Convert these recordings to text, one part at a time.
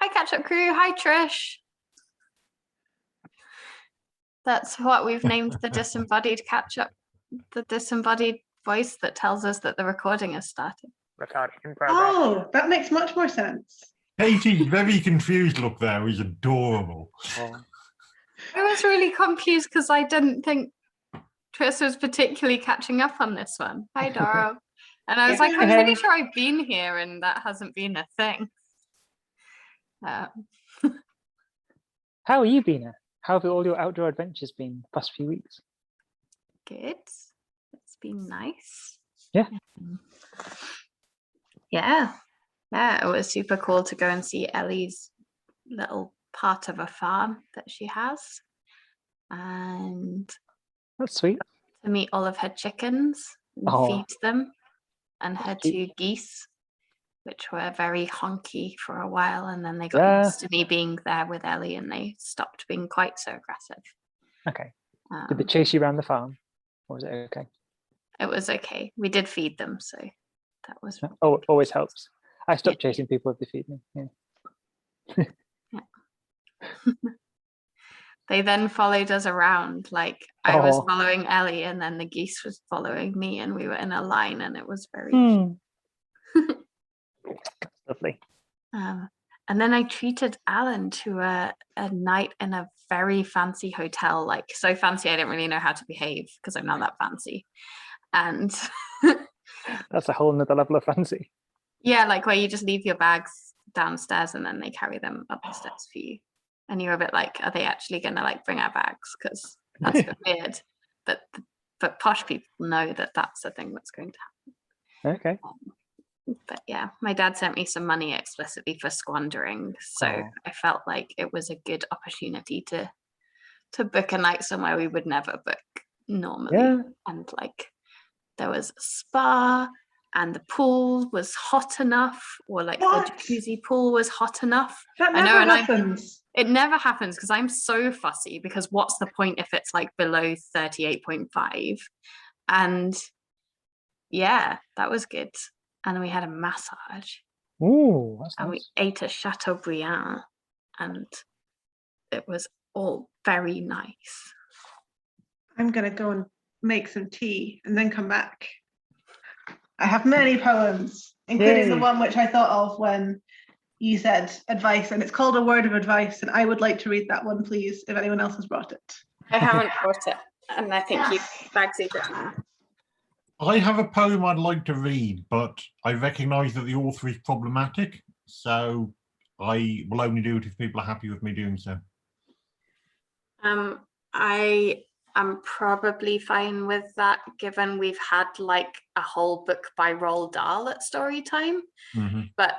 Hi, Catch-Up Crew. Hi, Trish. That's what we've named the disembodied catch-up, the disembodied voice that tells us that the recording has started. Recording in progress. Oh, that makes much more sense. Katie's very confused look there is adorable. Oh. I was really confused because I didn't think Trish was particularly catching up on this one. Hi, Doro. And I was like, I'm pretty sure I've been here and that hasn't been a thing. How have you been? How have all your outdoor adventures been the past few weeks? Good. It's been nice. Yeah. Yeah. It was super cool to go and see Ellie's little part of a farm that she has. And That's sweet. to meet all of her chickens and feed them, and her two geese, which were very honky for a while, and then they got used to me being there with Ellie and they stopped being quite so aggressive. Okay. Did they chase you around the farm, or was it okay? It was okay. We did feed them, so that was always helps. I stopped chasing people if they feed me. Yeah. They then followed us around, like I was following Ellie and then the geese was following me, and we were in a line, and it was very lovely. And then I treated Alan to a night in a very fancy hotel, like so fancy I didn't really know how to behave because I'm not that fancy. And that's a whole nother level of fancy. Yeah, like where you just leave your bags downstairs and then they carry them up the steps for you. And you're a bit like, are they actually gonna like bring our bags? Because that's a bit weird. But posh people know that that's the thing that's going to happen. Okay. But yeah, my dad sent me some money explicitly for squandering, so I felt like it was a good opportunity to book a night somewhere we would never book normally. And like there was a spa and the pool was hot enough, or like the jacuzzi pool was hot enough. That never happens. It never happens because I'm so fussy, because what's the point if it's like below 38.5? And yeah, that was good. And then we had a massage. Ooh, that's and nice. We ate a Chateaubriand, and it was all very nice. I'm gonna go and make some tea and then come back. I have many poems, including the one which I thought of when you said advice, and it's called A Word of Advice, and I would like to read that one, please, if anyone else has brought it. I haven't brought it, and I think you Bagsy did. I have a poem I'd like to read, but I recognise that the author is problematic, so I will only do it if people are happy with me doing so. I am probably fine with that, given we've had like a whole book by Roald Dahl at Storytime. But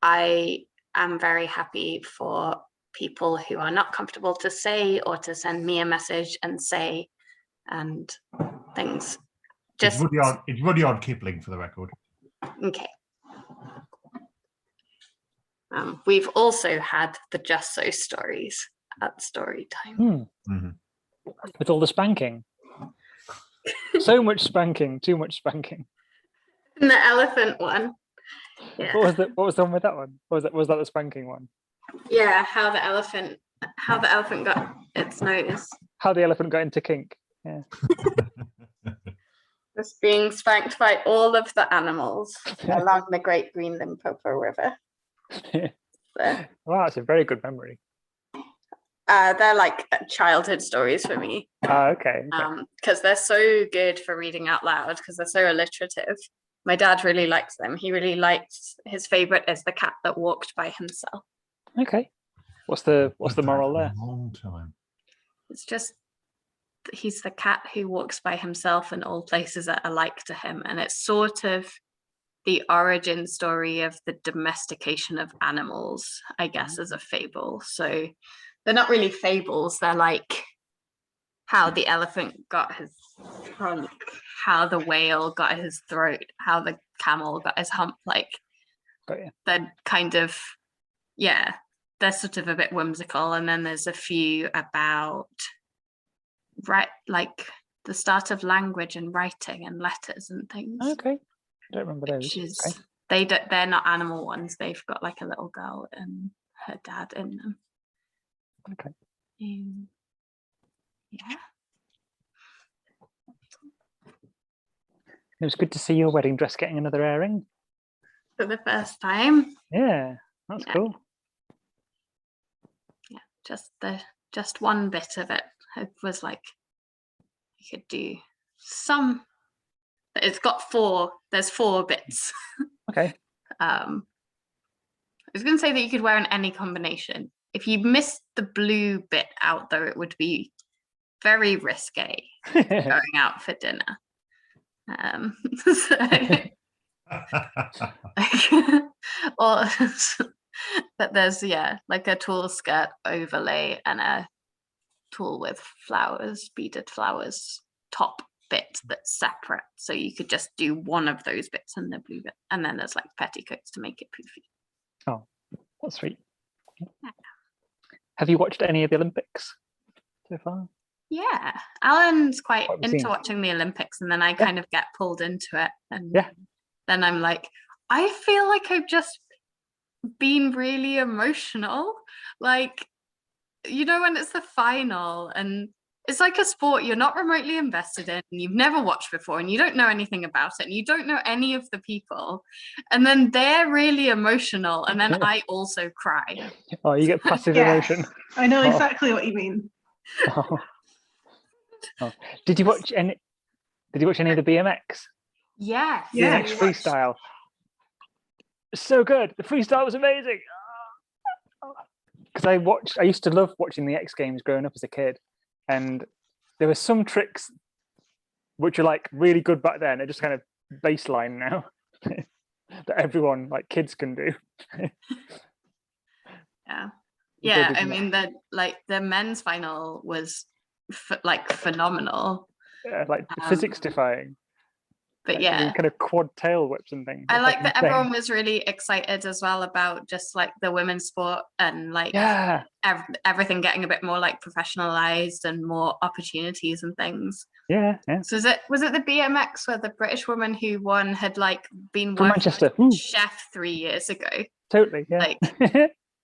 I am very happy for people who are not comfortable to say, or to send me a message and say, and things. It's Rudyard Kipling, for the record. Okay. We've also had the Just So stories at Storytime. With all the spanking. So much spanking, too much spanking. And the elephant one. Yeah. What was the one with that one? Was that the spanking one? Yeah, how the elephant got its nose. How the elephant got into kink. Yeah. Just being spanked by all of the animals along the Great Green Limpopo River. So, Wow, that's a very good memory. they're like childhood stories for me. Okay. Because they're so good for reading out loud, because they're so alliterative. My dad really likes them. He really likes, his favorite is The Cat That Walked by Himself. Okay. What's the moral there? Long time. It's just, he's the cat who walks by himself in all places that are alike to him, and it's sort of the origin story of the domestication of animals, I guess, as a fable. So they're not really fables, they're like how the elephant got his trunk, how the whale got his throat, how the camel got his hump. Like they're kind of, they're sort of a bit whimsical. And then there's a few about like the start of language and writing and letters and things. Okay, I don't remember those. They're not animal ones. They've got like a little girl and her dad in them. Okay. Yeah. It was good to see your wedding dress getting another airing. For the first time. Yeah, that's Yeah. cool. Yeah, just one bit of it. It was like you could do some. It's got four. There's 4 bits. Okay. I was going to say that you could wear in any combination. If you missed the blue bit out, though, it would be very risque going out for dinner. So, or but there's like a tulle skirt overlay and a tulle with flowers, beaded flowers top bit that's separate. So you could just do one of those bits and the blue bit, and then there's like petticoats to make it poofy. Oh, that's sweet. Have you watched any of the Olympics so far? Yeah, Alan's quite What have you into seen? watching the Olympics, and then I kind of get pulled into it, and Yeah. then I'm like, I feel like I've just been really emotional, like, you know, when it's the final and it's like a sport you're not remotely invested in, and you've never watched before, and you don't know anything about it, and you don't know any of the people, and then they're really emotional, and then I also cry. Oh, you get passive Yes, emotion. I know Oh. exactly what you mean. Oh. Oh. Did you watch any of the BMX? Yes. Yeah. BMX freestyle. So good. The freestyle was amazing. Because I used to love watching the X Games growing up as a kid, and there were some tricks which are like really good back then. They're just kind of baseline now that everyone, like kids, can do. Yeah, I mean that, like, the men's final was like phenomenal. Yeah, like physics defying. But like, yeah, kind of quad tail whips and things. I It's, like that insane. everyone was really excited as well about just like the women's sport, and like Yeah, everything getting a bit more like professionalized and more opportunities and things. yeah. So was it the BMX where the British woman who won had like been From working Manchester. as a chef 3 years ago? Totally, yeah. Like,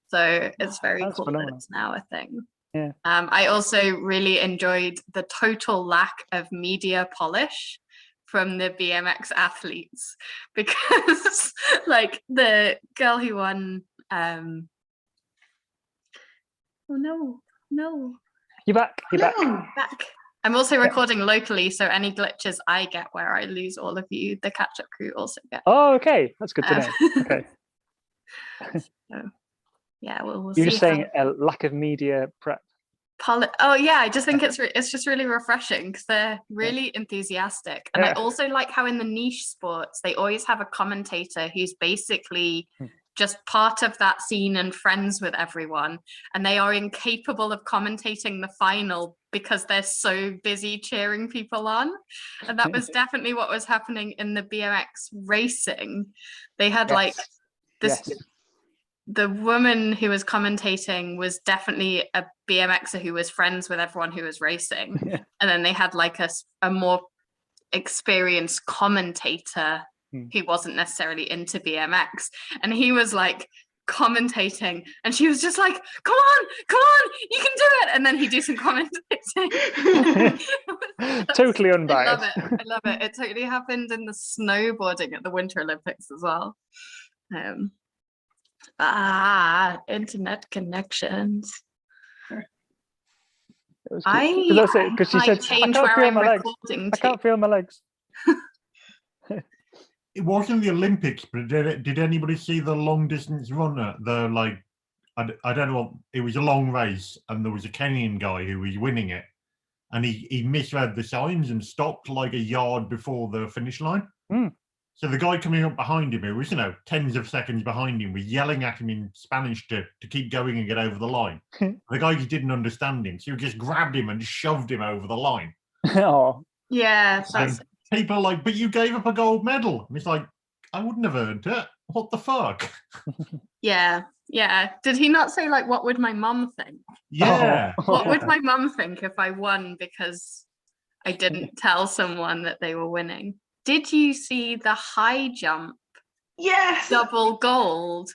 so it's very That's cool phenomenal. that it's now a thing. Yeah. I also really enjoyed the total lack of media polish from the BMX athletes, because like the girl who won, oh no, You're back. back. I'm also recording locally, so any glitches I get where I lose all of you, the catch-up crew also get. Oh, okay. That's good to know. Okay. So, yeah, we'll You're see. just saying a lack of media prep. Oh yeah, I just think it's just really refreshing because they're really enthusiastic, and I also like how in the niche sports they always have a commentator who's basically just part of that scene and friends with everyone, and they are incapable of commentating the final because they're so busy cheering people on. And that was definitely what was happening in the BMX racing. They had like this. Yes. The woman who was commentating was definitely a BMXer who was friends with everyone who was racing. And then they had like a more experienced commentator who wasn't necessarily into BMX. And he was like commentating, and she was just like, come on, you can do it. And then he'd do some commentating. Totally unbiased. I love it. It totally happened in the snowboarding at the Winter Olympics as well. Internet connections. Because she said, I can't feel my legs. I can't feel my legs. It wasn't the Olympics, but did anybody see the long distance runner? The like, I don't know what, it was a long race, and there was a Kenyan guy who was winning it, and he misread the signs and stopped like a yard before the finish line. So the guy coming up behind him, who was, tens of seconds behind him, was yelling at him in Spanish to keep going and get over the line. The guy just didn't understand him, so he just grabbed him and shoved him over the line. Oh. Yeah. And people are like, but you gave up a gold medal. And it's like, I wouldn't have earned it. What the fuck? Yeah. Did he not say, like, what would my mum think? Yeah. What would my mum think if I won because I didn't tell someone that they were winning? Did you see the high jump? Yes. Double gold.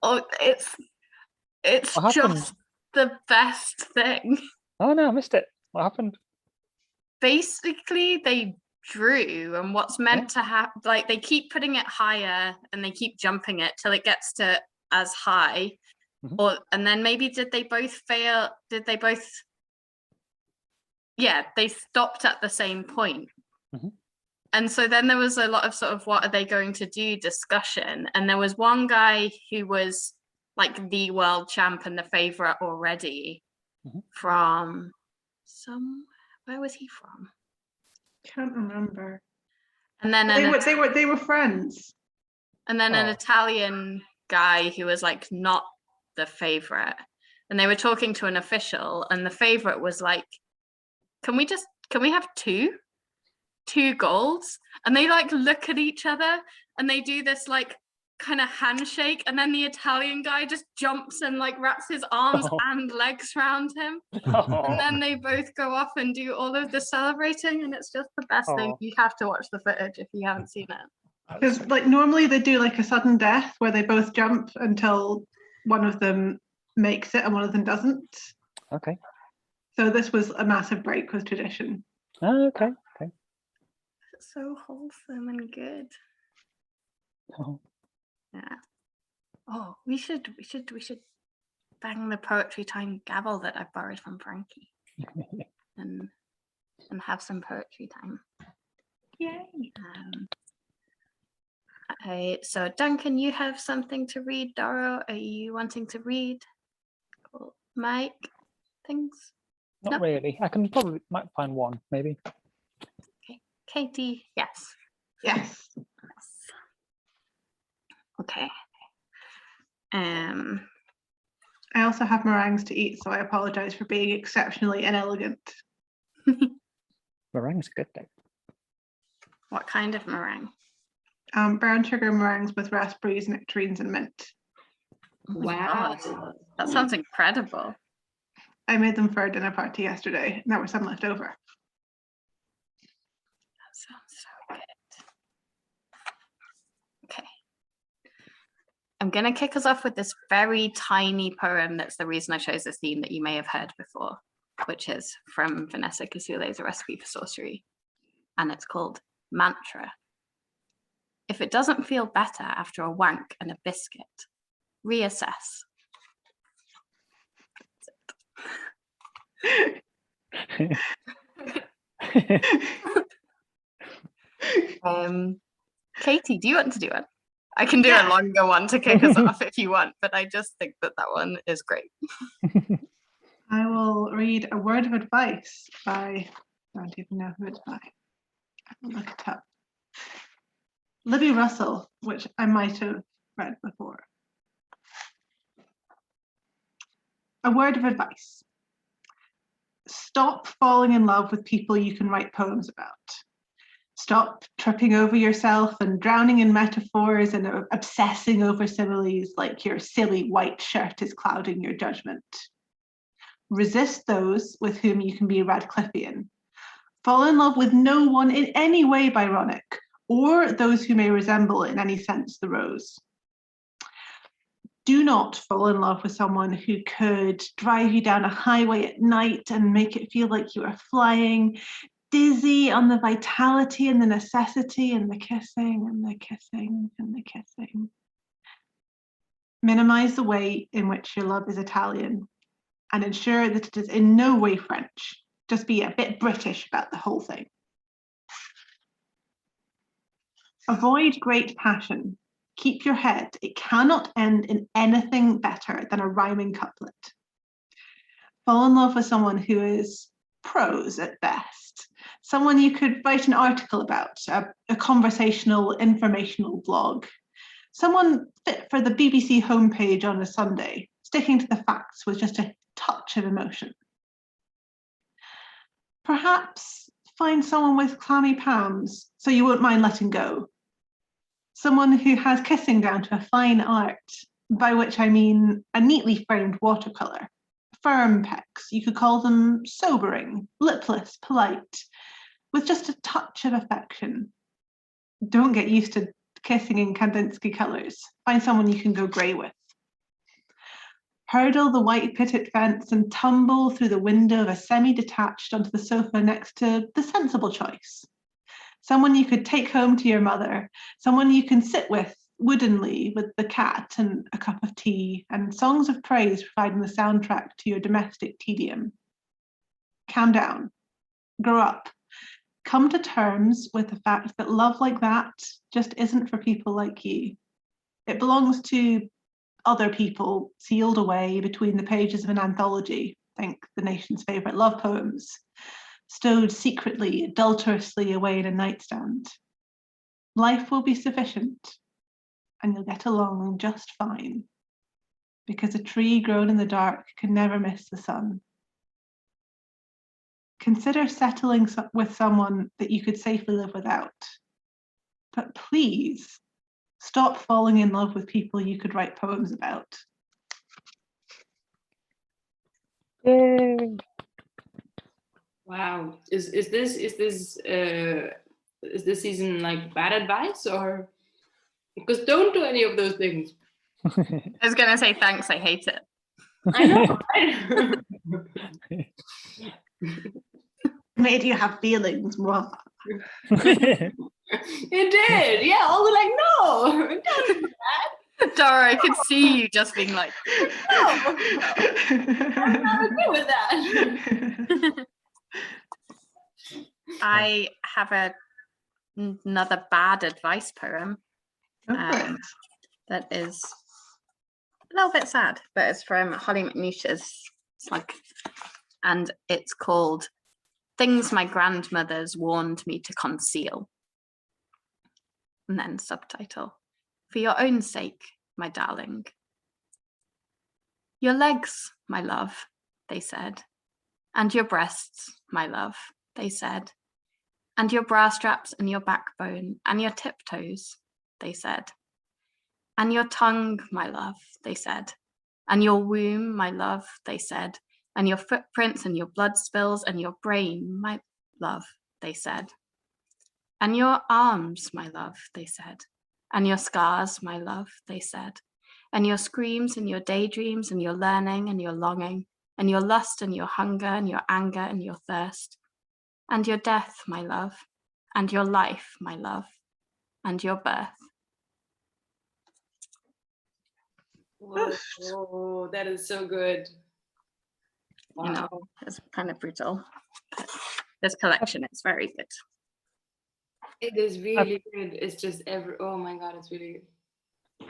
Oh, It's What happened? just the best thing. Oh no, I missed it. What happened? Basically, they drew, and what's meant to happen, like they keep putting it higher and they keep jumping it till it gets to as high. Mhm. And then maybe did they both fail? Did they both? Yeah, they stopped at the same point. Mhm. And so then there was a lot of sort of what are they going to do discussion. And there was one guy who was like the world champ and the favorite already Mhm. from where was he from? Can't remember. And then They were friends. an Oh. Italian guy who was like not the favorite. And they were talking to an official, and the favorite was like, can we have two golds? And they like look at each other and they do this like kind of handshake, and then the Italian guy just jumps and like wraps his arms Oh. and legs around him, Oh. and then they both go off and do all of the celebrating, and it's just the best thing. Oh. You have to watch the footage if you haven't seen it. Because like normally they do like a sudden death where they both jump until one of them makes it and one of them doesn't. Okay. So this was a massive break with tradition. Oh, okay. Okay. It's so wholesome and good. Oh. Yeah. Oh, we should bang the poetry time gavel that I borrowed from Frankie and have some poetry time. Yay. So Duncan, you have something to read. Doro, are you wanting to read? Cool. Mike, things? Not No? really. I might find one, maybe. Okay. Katie, yes. Yes. Okay. I also have meringues to eat, so I apologize for being exceptionally inelegant. Meringue's a good thing. What kind of meringue? Brown sugar meringues with raspberries, nectarines, and mint. Oh my God, that sounds incredible. I made them for a dinner party yesterday, and there was some left over. That sounds so good. Okay. I'm going to kick us off with this very tiny poem that's the reason I chose this theme that you may have heard before, which is from Vanessa Kisule's A Recipe for Sorcery, and it's called Mantra. If it doesn't feel better after a wank and a biscuit, reassess. Katie, do you want to do it? I can do a longer one to kick us off if you want, but I just think that one is great. I will read A Word of Advice by, I don't even know who it's by. I will look it up. Libby Russell, which I might have read before. A word of advice. Stop falling in love with people you can write poems about. Stop tripping over yourself and drowning in metaphors and obsessing over similes like your silly white shirt is clouding your judgment. Resist those with whom you can be Radcliffean. Fall in love with no one in any way Byronic, or those who may resemble in any sense the rose. Do not fall in love with someone who could drive you down a highway at night and make it feel like you are flying, dizzy on the vitality and the necessity and the kissing and the kissing and the kissing. Minimize the way in which your love is Italian and ensure that it is in no way French. Just be a bit British about the whole thing. Avoid great passion. Keep your head. It cannot end in anything better than a rhyming couplet. Fall in love with someone who is prose at best. Someone you could write an article about, a conversational, informational blog. Someone fit for the BBC homepage on a Sunday, sticking to the facts with just a touch of emotion. Perhaps find someone with clammy palms so you won't mind letting go. Someone who has kissing down to a fine art, by which I mean a neatly framed watercolour. Firm pecs, you could call them sobering, lipless, polite, with just a touch of affection. Don't get used to kissing in Kandinsky colours. Find someone you can go grey with. hurdle the white picket fence and tumble through the window of a semi-detached onto the sofa next to the sensible choice. Someone you could take home to your mother, someone you can sit with woodenly with the cat and a cup of tea, and songs of praise providing the soundtrack to your domestic tedium. Calm down, grow up, come to terms with the fact that love like that just isn't for people like you. It belongs to other people sealed away between the pages of an anthology, think the nation's favourite love poems, stowed secretly, adulterously away in a nightstand. Life will be sufficient, and you'll get along just fine, because a tree grown in the dark can never miss the sun. Consider settling with someone that you could safely live without. But please, stop falling in love with people you could write poems about. Yay. Wow. Is this season like bad advice, or because don't do any of those things? I was gonna say thanks, I hate it. I know, right? Made you have feelings. It did, yeah. All like, no, don't do that. Dara, I could see you just being like, No, I'm not okay with that. I have another bad advice poem that is a little bit sad, but it's from Holly McNeish's slug, and it's called Things My Grandmothers Warned Me to Conceal. And then subtitle, For Your Own Sake, My Darling. Your legs, my love, they said, and your breasts, my love, they said, and your bra straps and your backbone and your tiptoes, they said, and your tongue, my love, they said, and your womb, my love, they said, and your footprints and your blood spills and your brain, my love, they said, and your arms, my love, they said, and your scars, my love, they said, and your screams and your daydreams and your learning and your longing and your lust and your hunger and your anger and your thirst, and your death, my love, and your life, my love, and your birth. Whoa, that is so good. Wow. You know, it's kind of brutal. But this collection is very good. It is really good. It's just oh my God, it's really good.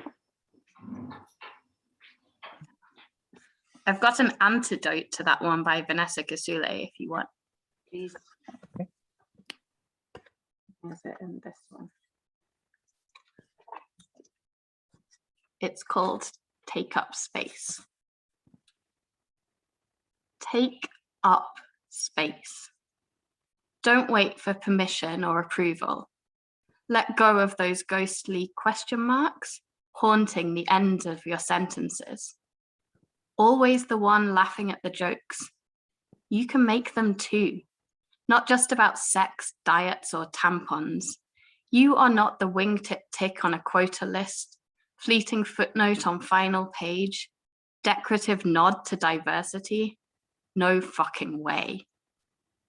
I've got an antidote to that one by Vanessa Kasule if you want. Please. Is it in this one? It's called Take Up Space. Take up space. Don't wait for permission or approval. Let go of those ghostly question marks haunting the end of your sentences. Always the one laughing at the jokes. You can make them too. Not just about sex, diets, or tampons. You are not the wingtip tick on a quota list, fleeting footnote on final page, decorative nod to diversity. No fucking way.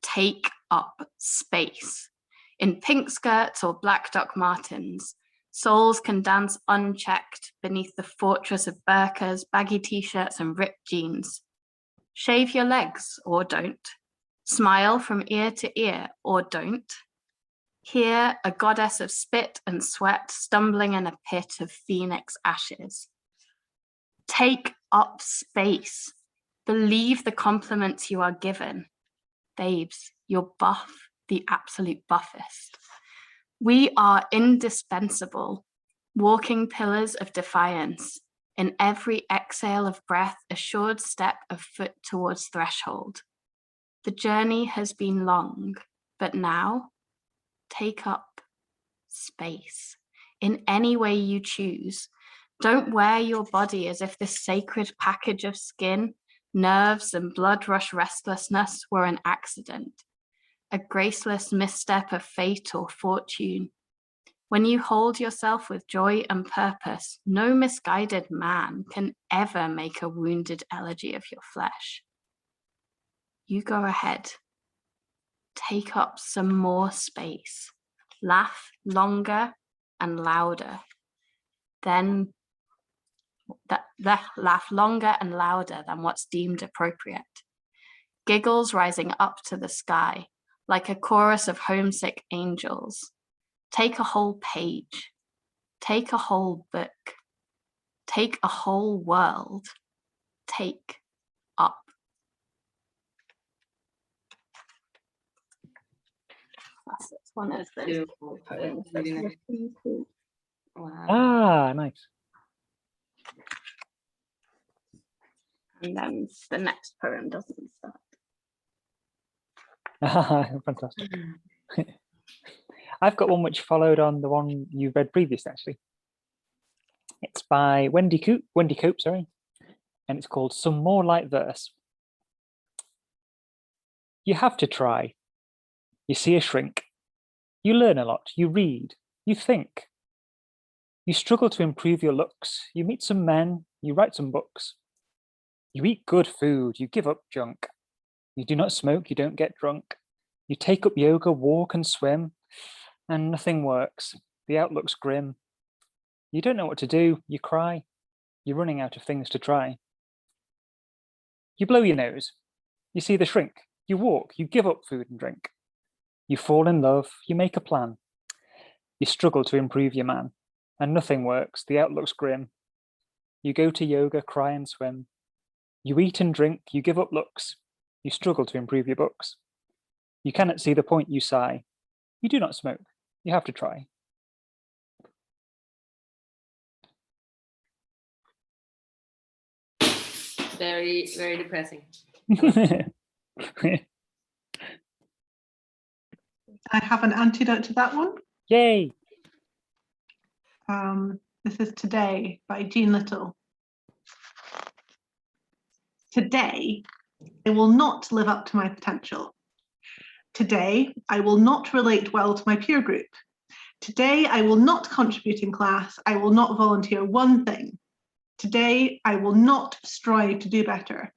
Take up space. In pink skirts or black Doc Martens, souls can dance unchecked beneath the fortress of burqas, baggy t-shirts, and ripped jeans. Shave your legs or don't. Smile from ear to ear or don't. Hear a goddess of spit and sweat stumbling in a pit of phoenix ashes. Take up space. Believe the compliments you are given. Babes, you're buff, the absolute buffest. We are indispensable, walking pillars of defiance. In every exhale of breath, assured step of foot towards threshold. The journey has been long, but now take up space in any way you choose. Don't wear your body as if this sacred package of skin, nerves, and blood rush restlessness were an accident, a graceless misstep of fate or fortune. When you hold yourself with joy and purpose, no misguided man can ever make a wounded elegy of your flesh. You go ahead. Take up some more space. Laugh longer and louder. Then laugh longer and louder than what's deemed appropriate. Giggles rising up to the sky, like a chorus of homesick angels. Take a whole page. Take a whole book. Take a whole world. Take up. That's one of those Beautiful. poems. Really That's nice. really cool. Wow. Ah, nice. And then the next poem doesn't start. Fantastic. I've got one which followed on the one you read previously, actually. It's by Wendy Coop, sorry, and it's called Some More Light Verse. You have to try. You see a shrink. You learn a lot. You read. You think. You struggle to improve your looks. You meet some men. You write some books. You eat good food. You give up junk. You do not smoke. You don't get drunk. You take up yoga, walk and swim, and nothing works. The outlook's grim. You don't know what to do. You cry. You're running out of things to try. You blow your nose. You see the shrink. You walk. You give up food and drink. You fall in love. You make a plan. You struggle to improve your man, and nothing works. The outlook's grim. You go to yoga, cry and swim. You eat and drink. You give up looks. You struggle to improve your books. You cannot see the point. You sigh. You do not smoke. You have to try. Very, very depressing. I have an antidote to that one. Yay! This is Today by Jean Little. Today, I will not live up to my potential. Today, I will not relate well to my peer group. Today, I will not contribute in class. I will not volunteer one thing. Today, I will not strive to do better.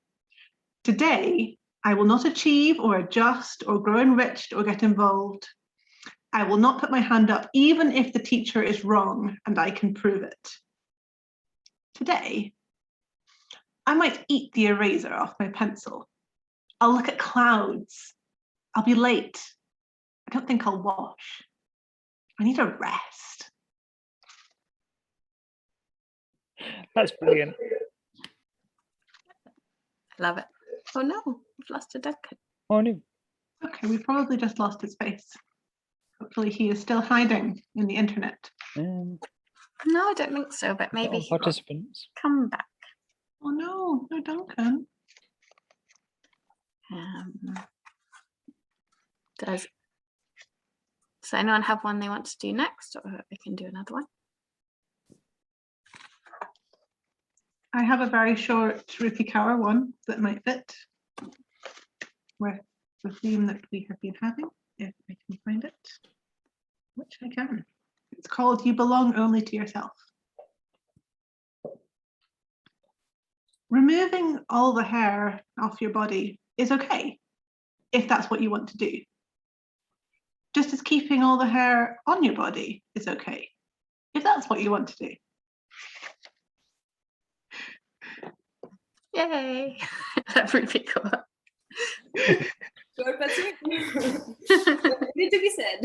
Today, I will not achieve or adjust or grow enriched or get involved. I will not put my hand up even if the teacher is wrong and I can prove it. Today, I might eat the eraser off my pencil. I'll look at clouds. I'll be late. I don't think I'll wash. I need a rest. That's brilliant. I love it. Oh no, we've lost a Duncan. Oh no. Okay, we probably just lost his face. Hopefully he is still hiding in the internet. No, I don't think so, but maybe all he will participants. come back. Oh no, no Duncan. Does anyone have one they want to do next, or I can do another one? I have a very short Rupi Kaur one that might fit with the theme that we have been having, if I can find it, which I can. It's called You Belong Only to Yourself. Removing all the hair off your body is okay, if that's what you want to do. Just as keeping all the hair on your body is okay, if that's what you want to do. Yay! That's really cool. Short but sweet. Need to be said.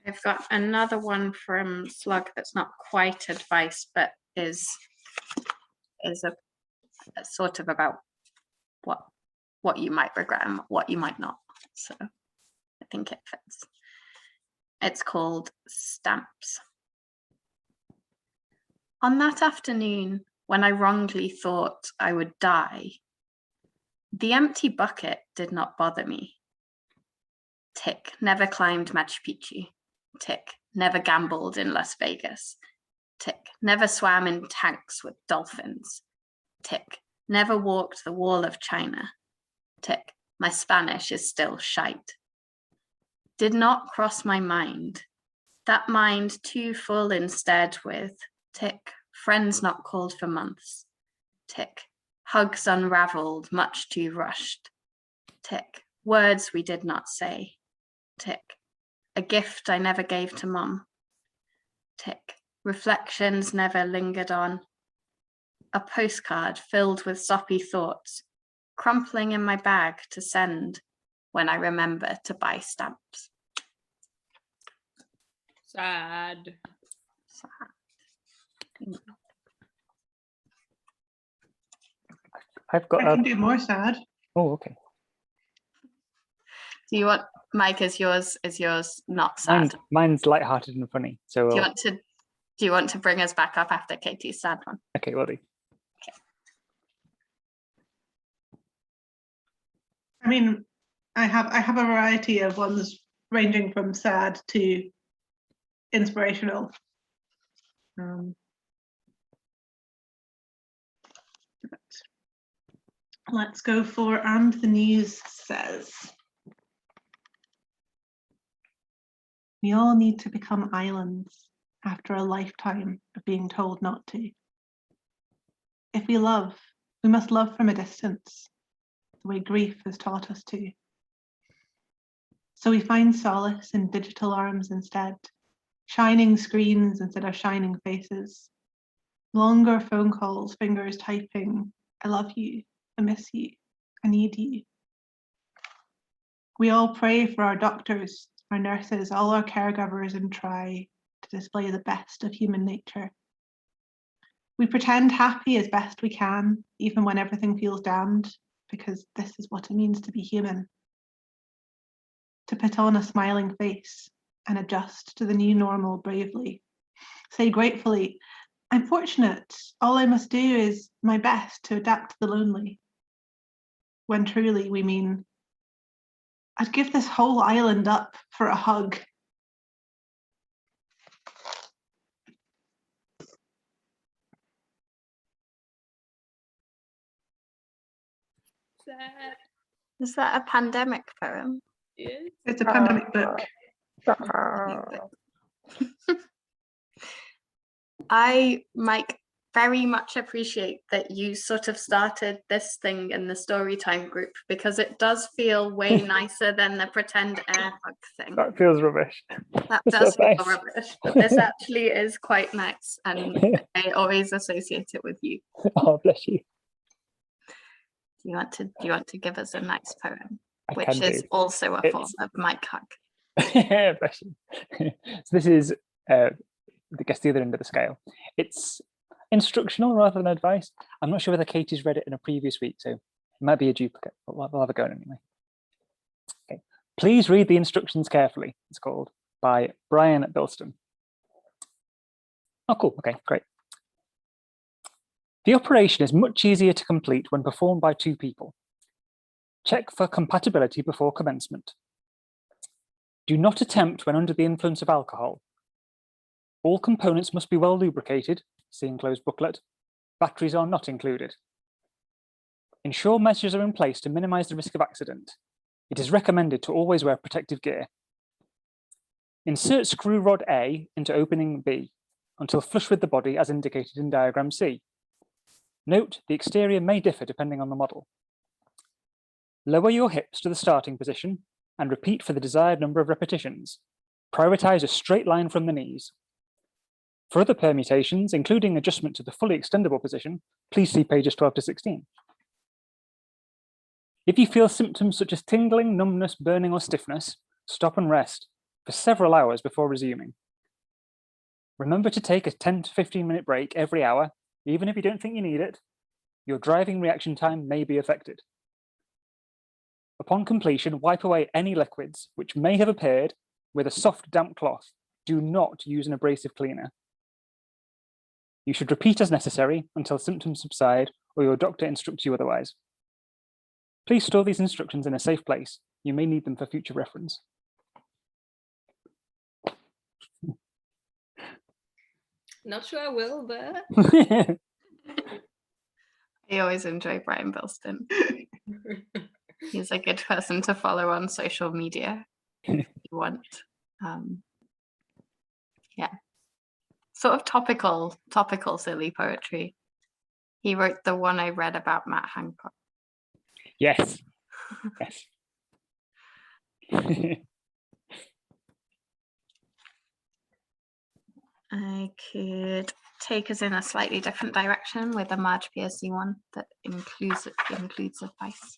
I've got another one from Slug that's not quite advice, but is a sort of about what you might regret and what you might not. So I think it fits. It's called Stamps. On that afternoon when I wrongly thought I would die, the empty bucket did not bother me. Tick, never climbed Machu Picchu. Tick, never gambled in Las Vegas. Tick. Never swam in tanks with dolphins. Tick. Never walked the wall of China. Tick. My Spanish is still shite. Did not cross my mind. That mind too full instead with, tick, friends not called for months. Tick. Hugs unraveled, much too rushed. Tick. Words we did not say. Tick. A gift I never gave to Mum. Tick. Reflections never lingered on. A postcard filled with soppy thoughts, crumpling in my bag to send when I remember to buy stamps. Sad. I've I got can do more sad. Oh, okay. Do you want, Mike, is yours not sad? Mine's lighthearted and funny. So Do you want to bring us back up after Katie's sad one? okay, will do. I mean, I have a variety of ones ranging from sad to inspirational. But let's go for "And the News Says." We all need to become islands after a lifetime of being told not to. If we love, we must love from a distance, the way grief has taught us to. So we find solace in digital arms instead, shining screens instead of shining faces, longer phone calls, fingers typing, I love you, I miss you, I need you. We all pray for our doctors, our nurses, all our caregivers, and try to display the best of human nature. We pretend happy as best we can, even when everything feels damned, because this is what it means to be human. To put on a smiling face and adjust to the new normal bravely. Say gratefully, I'm fortunate, all I must do is my best to adapt to the lonely. When truly we mean, I'd give this whole island up for a hug. Sad. Is that a pandemic poem? Yes. It's a pandemic book. I, Mike, very much appreciate that you sort of started this thing in the Storytime group, because it does feel way nicer than the pretend air hug thing. That feels rubbish. That That's does so feel nice. rubbish, but this actually is quite nice, and I always associate it with you. Oh, bless you. Do you want to give us a nice poem, I which can is do. also a form of Mike hug? Bless you. So this is, I guess, the other end of the scale. It's instructional rather than advice. I'm not sure whether Katie's read it in a previous week, so it might be a duplicate, but we'll have a go anyway. Okay. Please read the instructions carefully. It's called, by Brian Bilston. Oh, cool. Okay, great. The operation is much easier to complete when performed by two people. Check for compatibility before commencement. Do not attempt when under the influence of alcohol. All components must be well lubricated, see enclosed booklet. Batteries are not included. Ensure measures are in place to minimize the risk of accident. It is recommended to always wear protective gear. Insert screw rod A into opening B until flush with the body as indicated in diagram C. Note, the exterior may differ depending on the model. Lower your hips to the starting position and repeat for the desired number of repetitions. Prioritize a straight line from the knees. For other permutations, including adjustment to the fully extendable position, please see pages 12 to 16. If you feel symptoms such as tingling, numbness, burning, or stiffness, stop and rest for several hours before resuming. Remember to take a 10 to 15-minute break every hour, even if you don't think you need it. Your driving reaction time may be affected. Upon completion, wipe away any liquids which may have appeared with a soft, damp cloth. Do not use an abrasive cleaner. You should repeat as necessary until symptoms subside or your doctor instructs you otherwise. Please store these instructions in a safe place. You may need them for future reference. Not sure I will, but I always enjoy Brian Bilston. He's a good person to follow on social media if you want. Yeah. Sort of topical silly poetry. He wrote the one I read about Matt Hancock. Yes. Yes. I could take us in a slightly different direction with a Marge Piercy one that includes advice.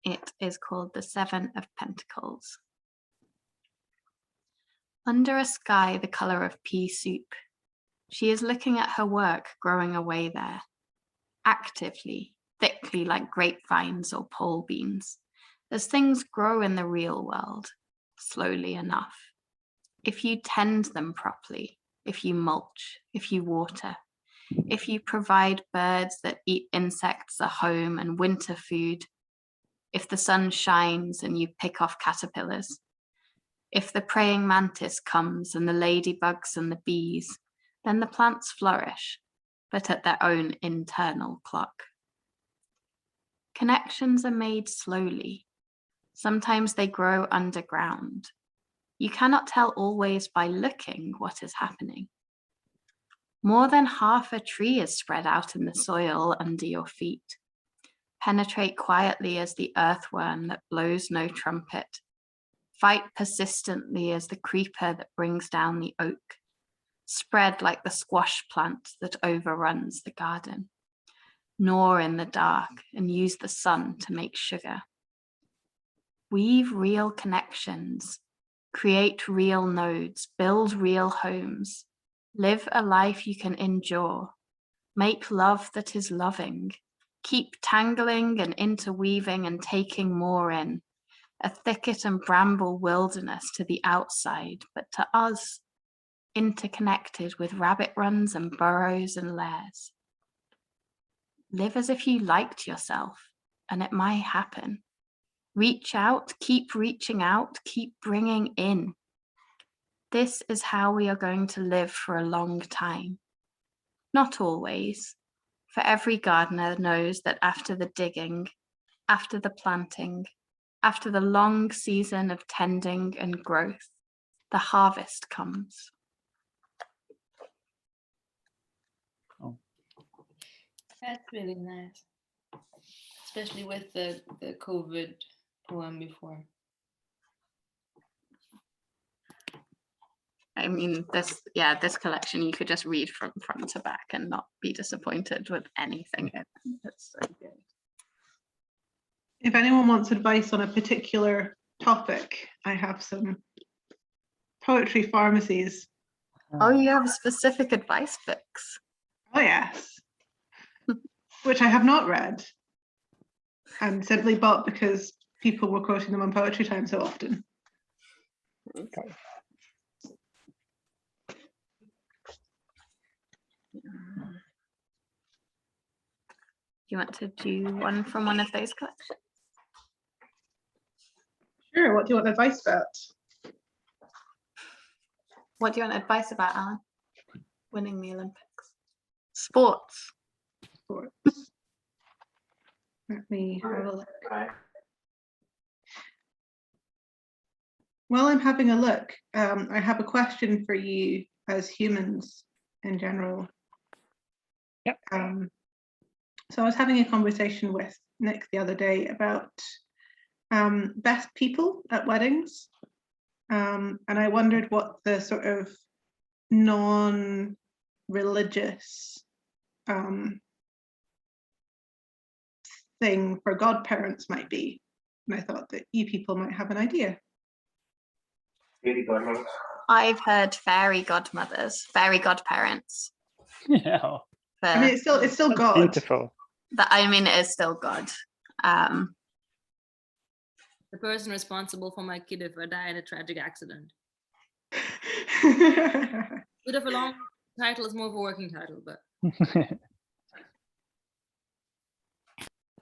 It is called The Seven of Pentacles. Under a sky the color of pea soup, she is looking at her work growing away there, actively, thickly like grapevines or pole beans, as things grow in the real world, slowly enough. If you tend them properly, if you mulch, if you water, if you provide birds that eat insects a home and winter food, if the sun shines and you pick off caterpillars, if the praying mantis comes and the ladybugs and the bees, then the plants flourish, but at their own internal clock. Connections are made slowly. Sometimes they grow underground. You cannot tell always by looking what is happening. More than half a tree is spread out in the soil under your feet. Penetrate quietly as the earthworm that blows no trumpet. Fight persistently as the creeper that brings down the oak. Spread like the squash plant that overruns the garden. Gnaw in the dark and use the sun to make sugar. Weave real connections. Create real nodes. Build real homes. Live a life you can endure. Make love that is loving. Keep tangling and interweaving and taking more in. A thicket and bramble wilderness to the outside, but to us, interconnected with rabbit runs and burrows and lairs. Live as if you liked yourself, and it might happen. Reach out, keep reaching out, keep bringing in. This is how we are going to live for a long time. Not always, for every gardener knows that after the digging, after the planting, after the long season of tending and growth, the harvest comes. that's really nice. Especially with the COVID poem before. I mean, this collection you could just read from front to back and not be disappointed with anything. It's so good. If anyone wants advice on a particular topic, I have some poetry pharmacies. Oh, you have specific advice books. Oh, yes. Which I have not read and simply bought because people were quoting them on Poetry Time so often. Okay. Do you want to do one from one of those collections? Sure, what do you want advice about? What do you want advice about, Alan? Winning the Olympics. Sports. Sports. Let me have a look. While I'm having a look, I have a question for you as humans in general. Yep. So I was having a conversation with Nick the other day about best people at weddings. And I wondered what the sort of non-religious thing for godparents might be. And I thought that you people might have an idea. I've heard fairy godmothers, fairy godparents. Yeah. I mean, it's still That's God. beautiful. It is still God. The person responsible for my kid if I die in a tragic accident. Bit of a long title is more of a working title, but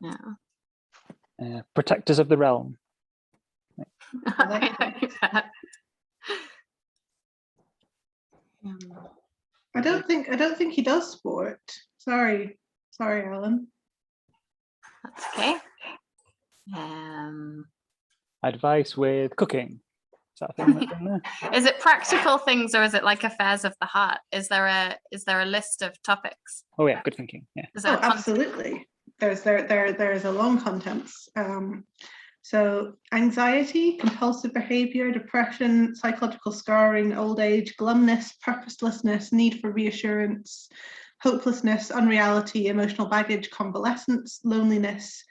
Yeah. Protectors of the realm. like that. I don't think he does sport. Sorry, Alan. That's okay. Advice with cooking. Is that a thing that's in there? Is it practical things or is it like affairs of the heart? Is there a list of topics? Oh yeah, good thinking. Yeah. Is there Oh, a content? absolutely. There's a long contents. So anxiety, compulsive behavior, depression, psychological scarring, old age, glumness, purposelessness, need for reassurance, hopelessness, unreality, emotional baggage, convalescence, loneliness,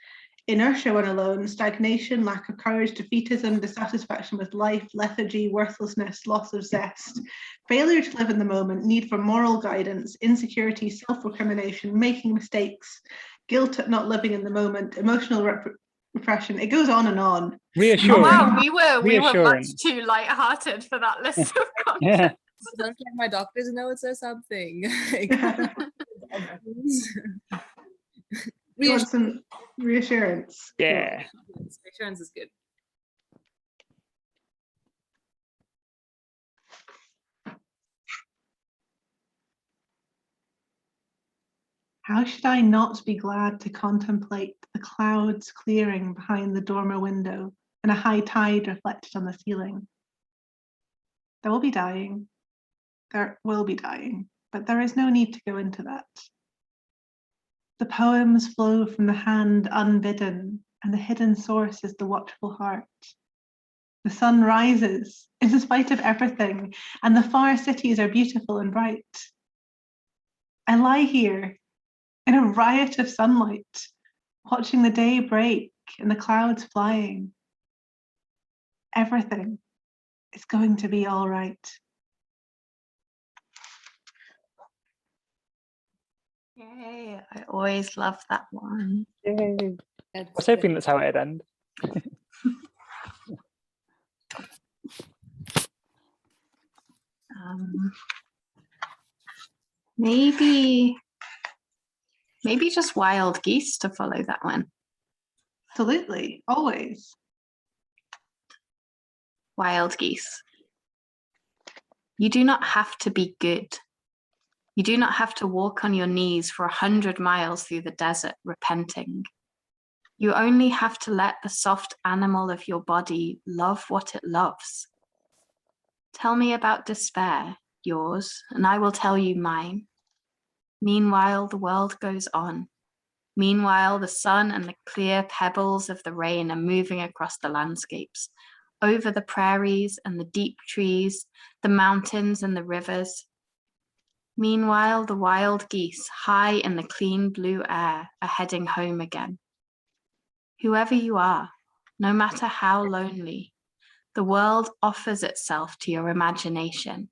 inertia when alone, stagnation, lack of courage, defeatism, dissatisfaction with life, lethargy, worthlessness, loss of zest, failure to live in the moment, need for moral guidance, insecurity, self-recrimination, making mistakes, guilt at not living in the moment, emotional repression. It goes on and on. Reassuring. Wow, we were much Reassurance. too light-hearted for that list of content. Yeah. Sounds like my doctor's notes or something. You want some reassurance? Yeah. Reassurance is good. How should I not be glad to contemplate the clouds clearing behind the dormer window and a high tide reflected on the ceiling? There will be dying, but there is no need to go into that. The poems flow from the hand unbidden, and the hidden source is the watchful heart. The sun rises in spite of everything, and the far cities are beautiful and bright. I lie here in a riot of sunlight, watching the day break and the clouds flying. Everything is going to be all right. Yay, I always love that one. Yay. I That's was hoping that's how it'd end. Maybe just wild geese to follow that one. Absolutely, always. Wild geese. You do not have to be good. You do not have to walk on your knees for 100 miles through the desert repenting. You only have to let the soft animal of your body love what it loves. Tell me about despair, yours, and I will tell you mine. Meanwhile, the world goes on. Meanwhile, the sun and the clear pebbles of the rain are moving across the landscapes, over the prairies and the deep trees, the mountains and the rivers. Meanwhile, the wild geese, high in the clean blue air, are heading home again. Whoever you are, no matter how lonely, the world offers itself to your imagination,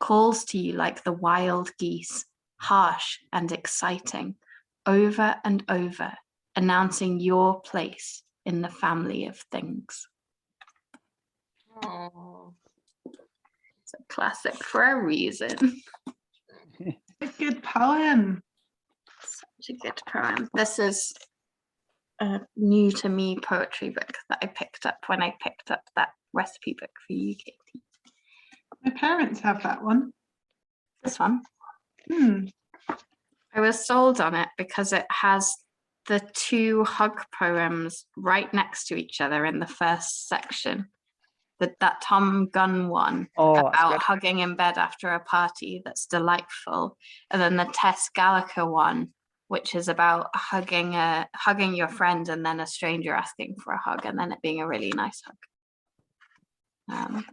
calls to you like the wild geese, harsh and exciting, over and over, announcing your place in the family of things. Oh, It's a classic for a reason. A good poem. Such a good poem. This is a new to me poetry book that I picked up when I picked up that recipe book for you, Katie. My parents have that one. This one. I was sold on it because it has the two hug poems right next to each other in the first section. That Tom Gunn one Oh, that's about good. hugging in bed after a party, that's delightful. And then the Tess Gallagher one, which is about hugging your friend and then a stranger asking for a hug and then it being a really nice hug.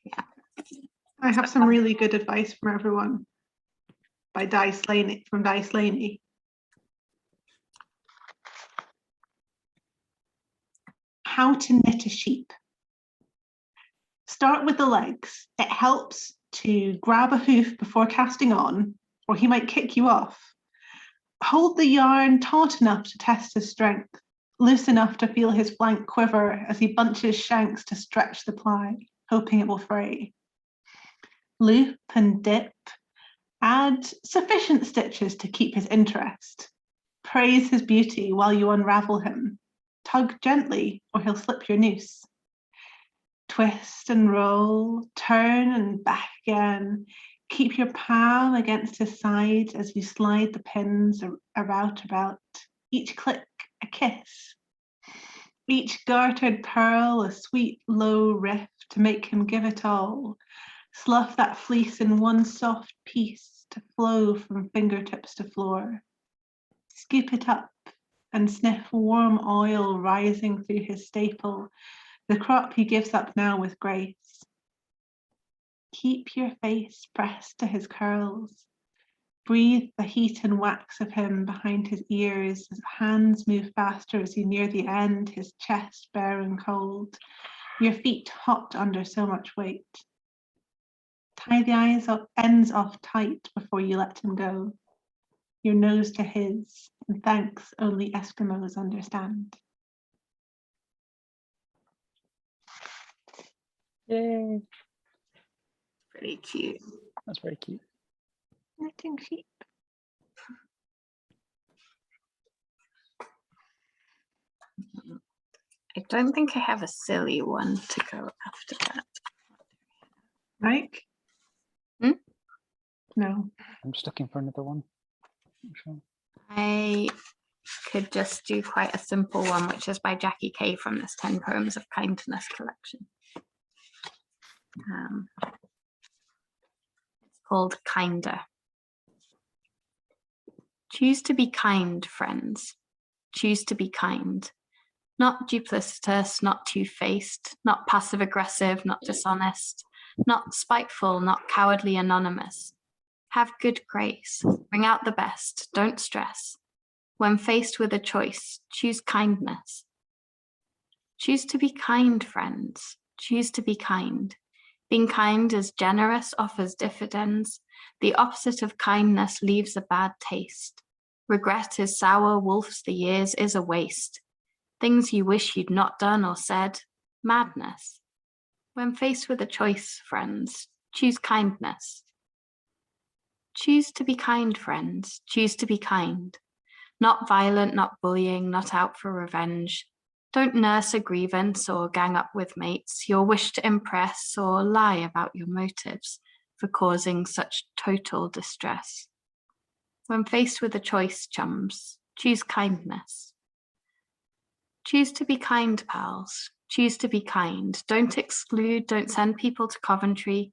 Yeah. I have some really good advice from everyone by Di Slaney, from Di Slaney. How to knit a sheep. Start with the legs. It helps to grab a hoof before casting on, or he might kick you off. Hold the yarn taut enough to test his strength, loose enough to feel his flank quiver as he bunches shanks to stretch the ply, hoping it will fray. Loop and dip. Add sufficient stitches to keep his interest. Praise his beauty while you unravel him. Tug gently or he'll slip your noose. Twist and roll, turn and back again. Keep your palm against his side as you slide the pins about. Each click a kiss. Each gartered pearl a sweet low riff to make him give it all. Slough that fleece in one soft piece to flow from fingertips to floor. Scoop it up and sniff warm oil rising through his staple, the crop he gives up now with grace. Keep your face pressed to his curls. Breathe the heat and wax of him behind his ears as hands move faster as you near the end, his chest bare and cold, your feet hot under so much weight. Tie the ends off tight before you let him go. Your nose to his, and thanks only Eskimos understand. Yay. Pretty cute. That's very cute. Knitting sheep. I don't think I have a silly one to go after that. Mike? Hmm? No. I'm just looking for another one. I'm sure. I could just do quite a simple one, which is by Jackie Kay from this 10 Poems of Kindness collection. It's called Kinder. Choose to be kind, friends. Choose to be kind. Not duplicitous, not two-faced, not passive-aggressive, not dishonest, not spiteful, not cowardly anonymous. Have good grace. Bring out the best. Don't stress. When faced with a choice, choose kindness. Choose to be kind, friends. Choose to be kind. Being kind is generous, offers dividends. The opposite of kindness leaves a bad taste. Regret is sour, wolfs the years is a waste. Things you wish you'd not done or said, madness. When faced with a choice, friends, choose kindness. Choose to be kind, friends. Choose to be kind. Not violent, not bullying, not out for revenge. Don't nurse a grievance or gang up with mates, your wish to impress or lie about your motives for causing such total distress. When faced with a choice, chums, choose kindness. Choose to be kind, pals. Choose to be kind. Don't exclude, don't send people to Coventry.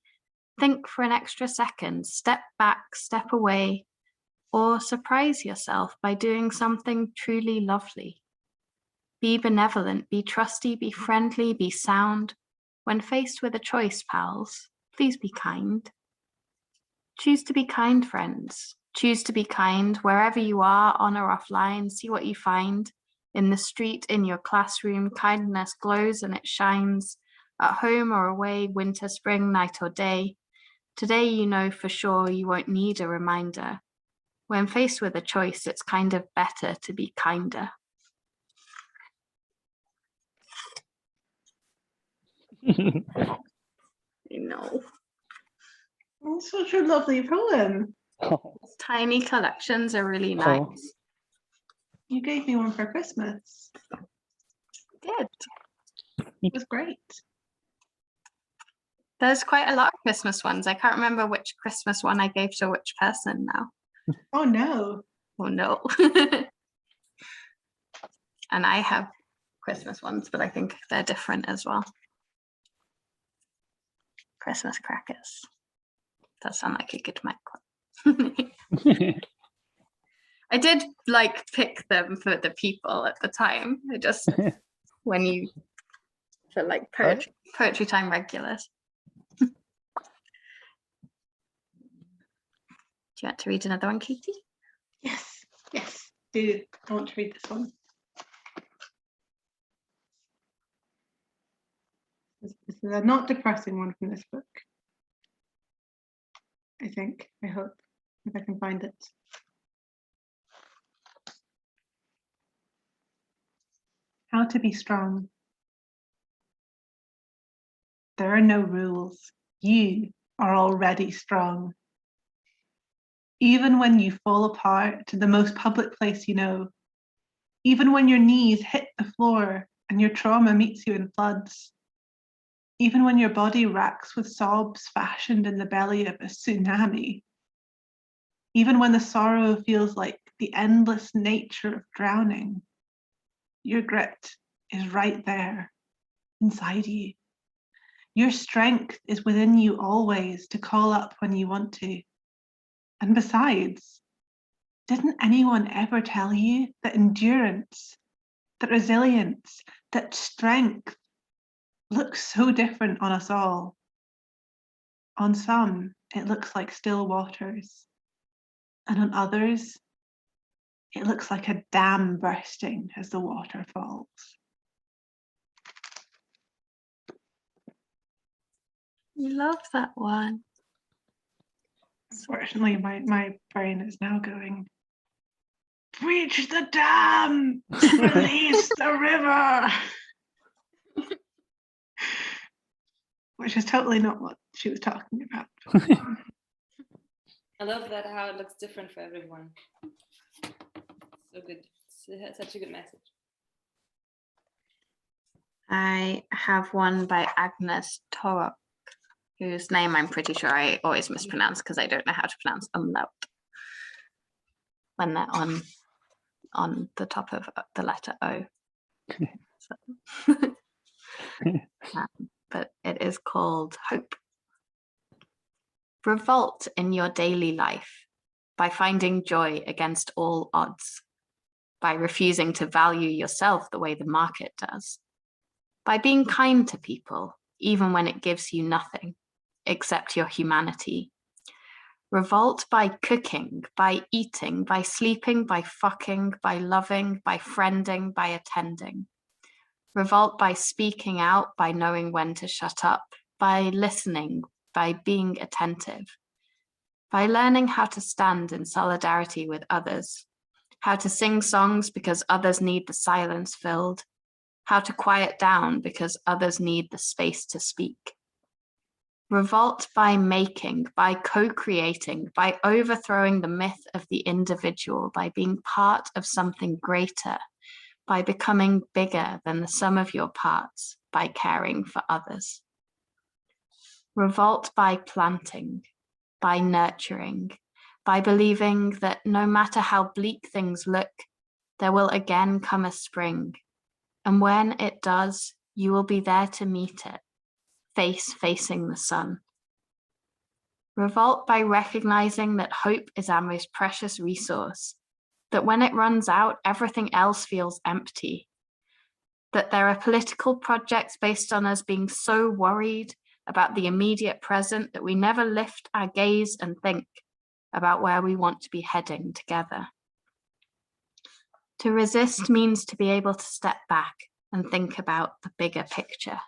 Think for an extra second, step back, step away, or surprise yourself by doing something truly lovely. Be benevolent, be trusty, be friendly, be sound. When faced with a choice, pals, please be kind. Choose to be kind, friends. Choose to be kind wherever you are, on or offline. See what you find. In the street, in your classroom, kindness glows and it shines. At home or away, winter, spring, night or day. Today you know for sure you won't need a reminder. When faced with a choice, it's kind of better to be kinder. You know. It's such a lovely poem. Oh, Tiny collections are really Oh. nice. You gave me one for Christmas. Good. It was great. There's quite a lot of Christmas ones. I can't remember which Christmas one I gave to which person now. Oh no. Oh no. And I have Christmas ones, but I think they're different as well. Christmas crackers. That sound like a good mic clip. I did like pick them for the people at the time. I just when you for like poetry time regulars. Do you want to read another one, Katie? Yes, yes, do. I want to read this one. This is a not depressing one from this book. I think, I hope, if I can find it. How to be strong. There are no rules. You are already strong. Even when you fall apart to the most public place you know, Even when your knees hit the floor and your trauma meets you in floods. Even when your body racks with sobs fashioned in the belly of a tsunami. Even when the sorrow feels like the endless nature of drowning, your grit is right there inside you. Your strength is within you always to call up when you want to. And besides, didn't anyone ever tell you that endurance, that resilience, that strength looks so different on us all? On some, it looks like still waters. And on others, it looks like a dam bursting as the water falls. Love that one. Unfortunately, my brain is now going, breach the dam, release the river. Which is totally not what she was talking about. I love that how it looks different for everyone. So good. Such a good message. I have one by Agnes Torok, whose name I'm pretty sure I always mispronounce because I don't know how to pronounce umlaut when they're on the top of the letter O. So. But it is called Hope. Revolt in your daily life by finding joy against all odds, by refusing to value yourself the way the market does, by being kind to people, even when it gives you nothing except your humanity. Revolt by cooking, by eating, by sleeping, by fucking, by loving, by friending, by attending. Revolt by speaking out, by knowing when to shut up, by listening, by being attentive, by learning how to stand in solidarity with others, how to sing songs because others need the silence filled, how to quiet down because others need the space to speak. Revolt by making, by co-creating, by overthrowing the myth of the individual, by being part of something greater, by becoming bigger than the sum of your parts, by caring for others. Revolt by planting, by nurturing, by believing that no matter how bleak things look, there will again come a spring. And when it does, you will be there to meet it, face facing the sun. Revolt by recognizing that hope is our most precious resource, that when it runs out, everything else feels empty, that there are political projects based on us being so worried about the immediate present that we never lift our gaze and think about where we want to be heading together. To resist means to be able to step back and think about the bigger picture.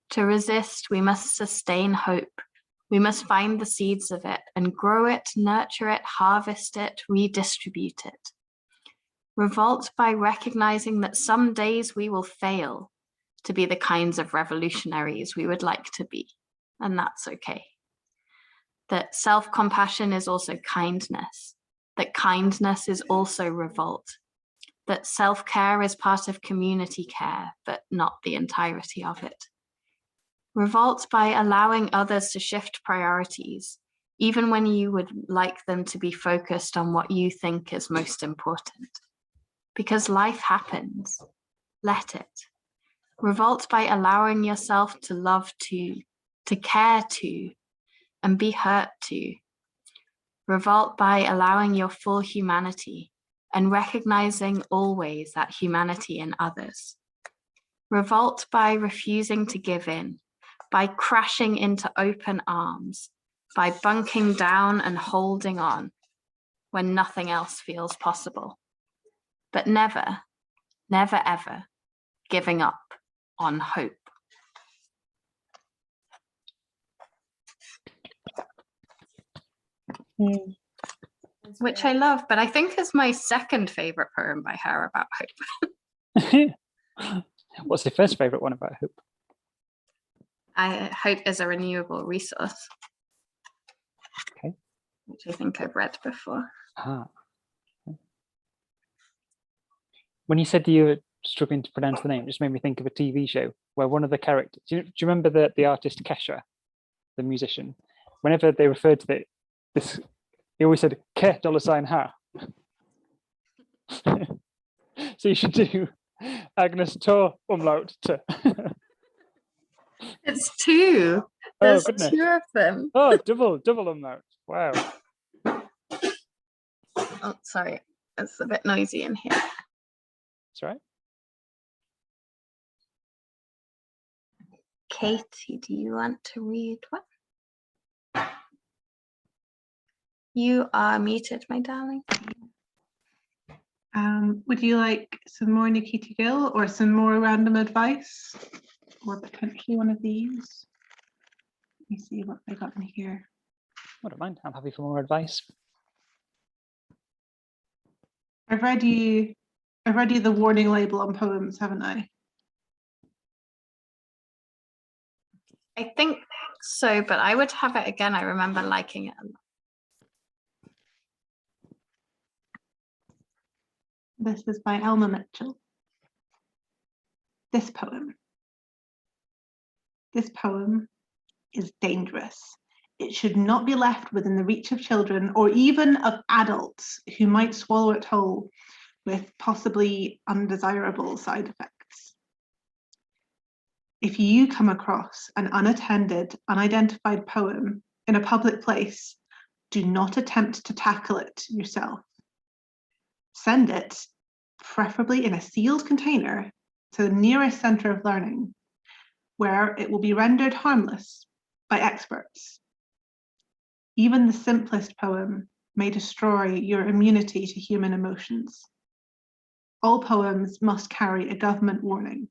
To resist, we must sustain hope. We must find the seeds of it and grow it, nurture it, harvest it, redistribute it. Revolt by recognizing that some days we will fail to be the kinds of revolutionaries we would like to be, and that's okay. That self-compassion is also kindness, that kindness is also revolt, that self-care is part of community care, but not the entirety of it. Revolt by allowing others to shift priorities, even when you would like them to be focused on what you think is most important. Because life happens, let it. Revolt by allowing yourself to love too, to care too, and be hurt too. Revolt by allowing your full humanity and recognizing always that humanity in others. Revolt by refusing to give in, by crashing into open arms, by bunking down and holding on when nothing else feels possible. But never, never ever giving up on hope. Which I love, but I think is my second favorite poem by her about hope. What's your first favorite one about hope? Hope is a renewable resource. Okay. Which I think I've read before. Ah. when you said you were struggling to pronounce the name, it just made me think of a TV show where one of the characters, do you remember the artist Kesha, the musician? Whenever they referred to this, he always said Ke $ha. So you should do Agnes Tor umlaut to. It's two. Oh There's goodness. two of them. Oh, double umlaut. Wow. Oh, sorry. It's a bit noisy in here. That's right. Katie, do you want to read one? You are muted, my darling. Would you like some more Nikita Gill or some more random advice? Or potentially one of these? Let me see what I got in here. I don't mind. I'm happy for more advice. I've read you the warning label on poems, haven't I? I think so, but I would have it again. I remember liking it a lot. This is by Elma Mitchell. This poem is dangerous. It should not be left within the reach of children or even of adults who might swallow it whole with possibly undesirable side effects. If you come across an unattended, unidentified poem in a public place, do not attempt to tackle it yourself. Send it, preferably in a sealed container, to the nearest centre of learning, where it will be rendered harmless by experts. Even the simplest poem may destroy your immunity to human emotions. All poems must carry a government warning.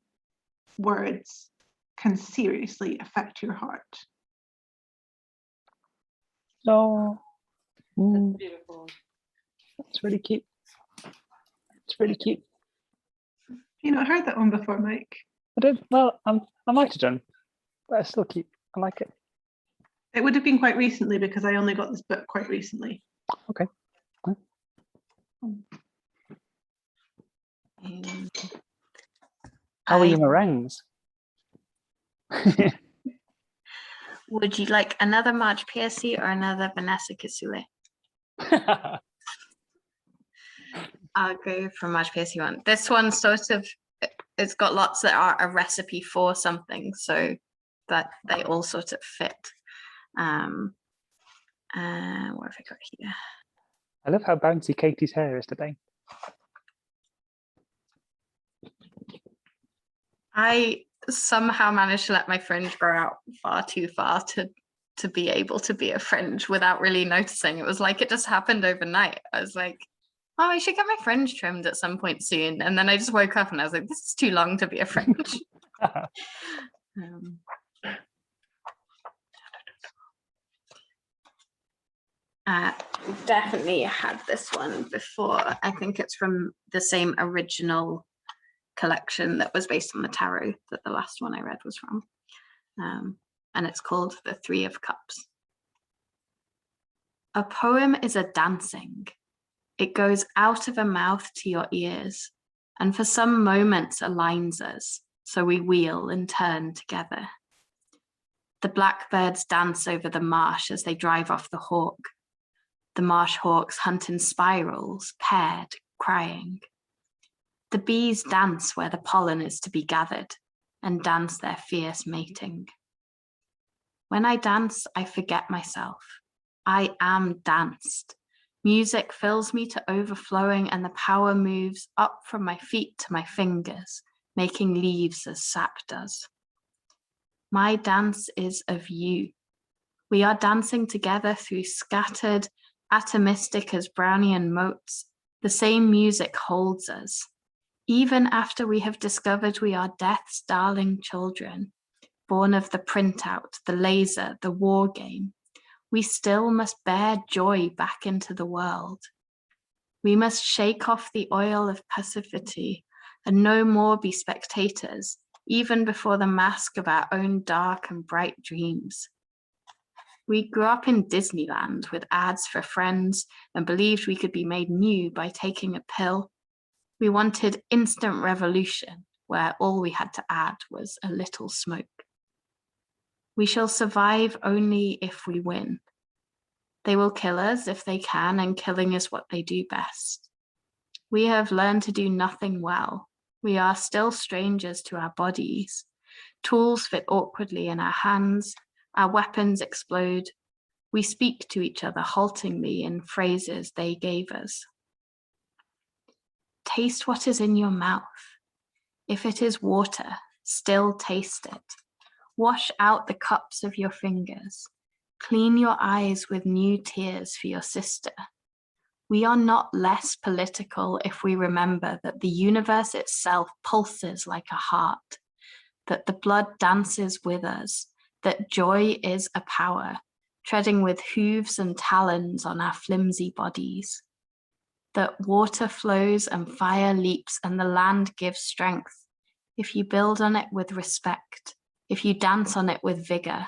Words can seriously affect your heart. Oh, That's beautiful. that's really cute. It's really cute. Have you not heard that one before, Mike? I did. Well, I might have done, but it's still cute. I like it. It would have been quite recently because I only got this book quite recently. Okay. How are your meringues? Would you like another Marge Piercy or another Vanessa Kisuke? I'll go for Marge Piercy one. This one sort of, it's got lots that are a recipe for something, so that they all sort of fit. What have I got here? I love how bouncy Katie's hair is today. I somehow managed to let my fringe grow out far too far to be able to be a fringe without really noticing. It was like it just happened overnight. I was like, oh, I should get my fringe trimmed at some point soon. And then I just woke up and I was like, this is too long to be a fringe. We've definitely had this one before. I think it's from the same original collection that was based on the tarot that the last one I read was from. And it's called The Three of Cups. A poem is a dancing. It goes out of a mouth to your ears, and for some moments aligns us, so we wheel and turn together. The blackbirds dance over the marsh as they drive off the hawk. The marsh hawks hunt in spirals, paired, crying. The bees dance where the pollen is to be gathered and dance their fierce mating. When I dance, I forget myself. I am danced. Music fills me to overflowing and the power moves up from my feet to my fingers, making leaves as sap does. My dance is of you. We are dancing together through scattered, atomistic as Brownian motes. The same music holds us. Even after we have discovered we are death's darling children, born of the printout, the laser, the war game, we still must bear joy back into the world. We must shake off the oil of passivity and no more be spectators, even before the mask of our own dark and bright dreams. We grew up in Disneyland with ads for friends and believed we could be made new by taking a pill. We wanted instant revolution, where all we had to add was a little smoke. We shall survive only if we win. They will kill us if they can, and killing is what they do best. We have learned to do nothing well. We are still strangers to our bodies. Tools fit awkwardly in our hands. Our weapons explode. We speak to each other haltingly in phrases they gave us. Taste what is in your mouth. If it is water, still taste it. Wash out the cups of your fingers. Clean your eyes with new tears for your sister. We are not less political if we remember that the universe itself pulses like a heart, that the blood dances with us, that joy is a power, treading with hooves and talons on our flimsy bodies, that water flows and fire leaps and the land gives strength if you build on it with respect, if you dance on it with vigor,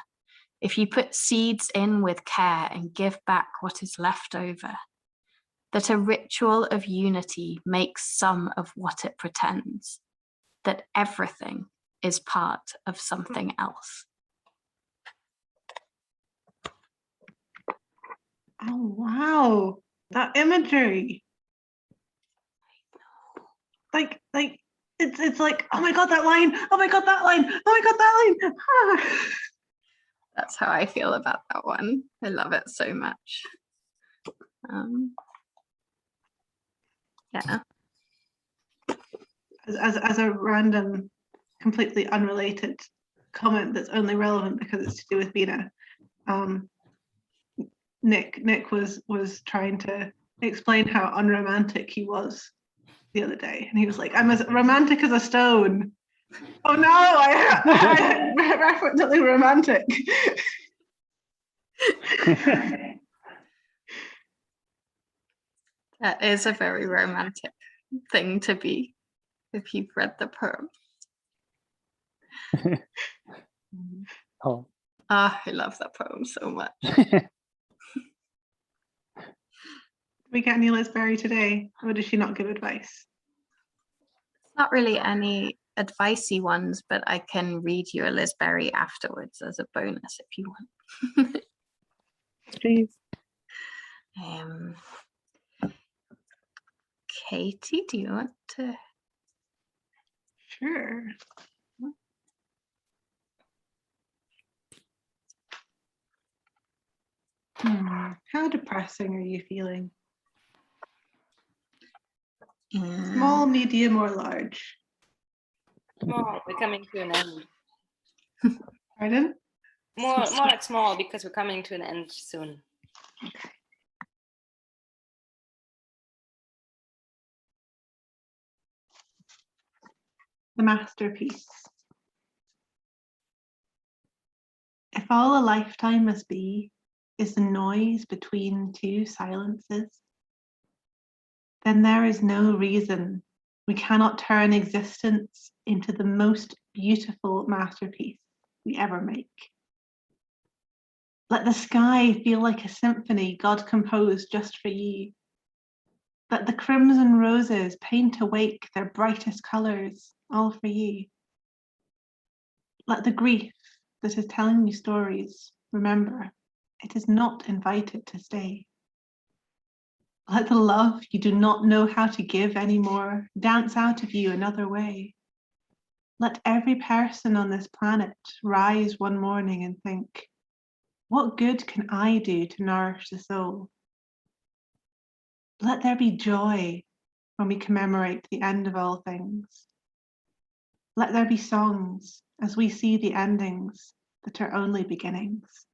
if you put seeds in with care and give back what is left over, that a ritual of unity makes some of what it pretends, that everything is part of something else. Oh, wow. That imagery. Like, it's like, oh my God, that line. Oh my God, that line. Oh my God, that line. Ah. That's how I feel about that one. I love it so much. Yeah. As a random, completely unrelated comment that's only relevant because it's to do with Bina, Nick was trying to explain how unromantic he was the other day, and he was like, "I'm as romantic as a stone." Oh no, I referentially romantic. That is a very romantic thing to be, if you've read the poem. Oh. Ah, I love that poem so much. We get any Liz Berry today, or does she not give advice? Not really any advicey ones, but I can read you a Liz Berry afterwards as a bonus if you want. Please. Katie, do you want to? Sure. How depressing are you feeling? Small, medium, or large? Small, we're coming to an end. Pardon? More like small because we're coming to an end soon. Okay. The masterpiece. If all a lifetime must be is the noise between two silences, then there is no reason we cannot turn existence into the most beautiful masterpiece we ever make. Let the sky feel like a symphony God composed just for you. Let the crimson roses paint awake their brightest colors, all for you. Let the grief that is telling you stories remember it is not invited to stay. Let the love you do not know how to give anymore dance out of you another way. Let every person on this planet rise one morning and think, what good can I do to nourish the soul? Let there be joy when we commemorate the end of all things. Let there be songs as we see the endings that are only beginnings.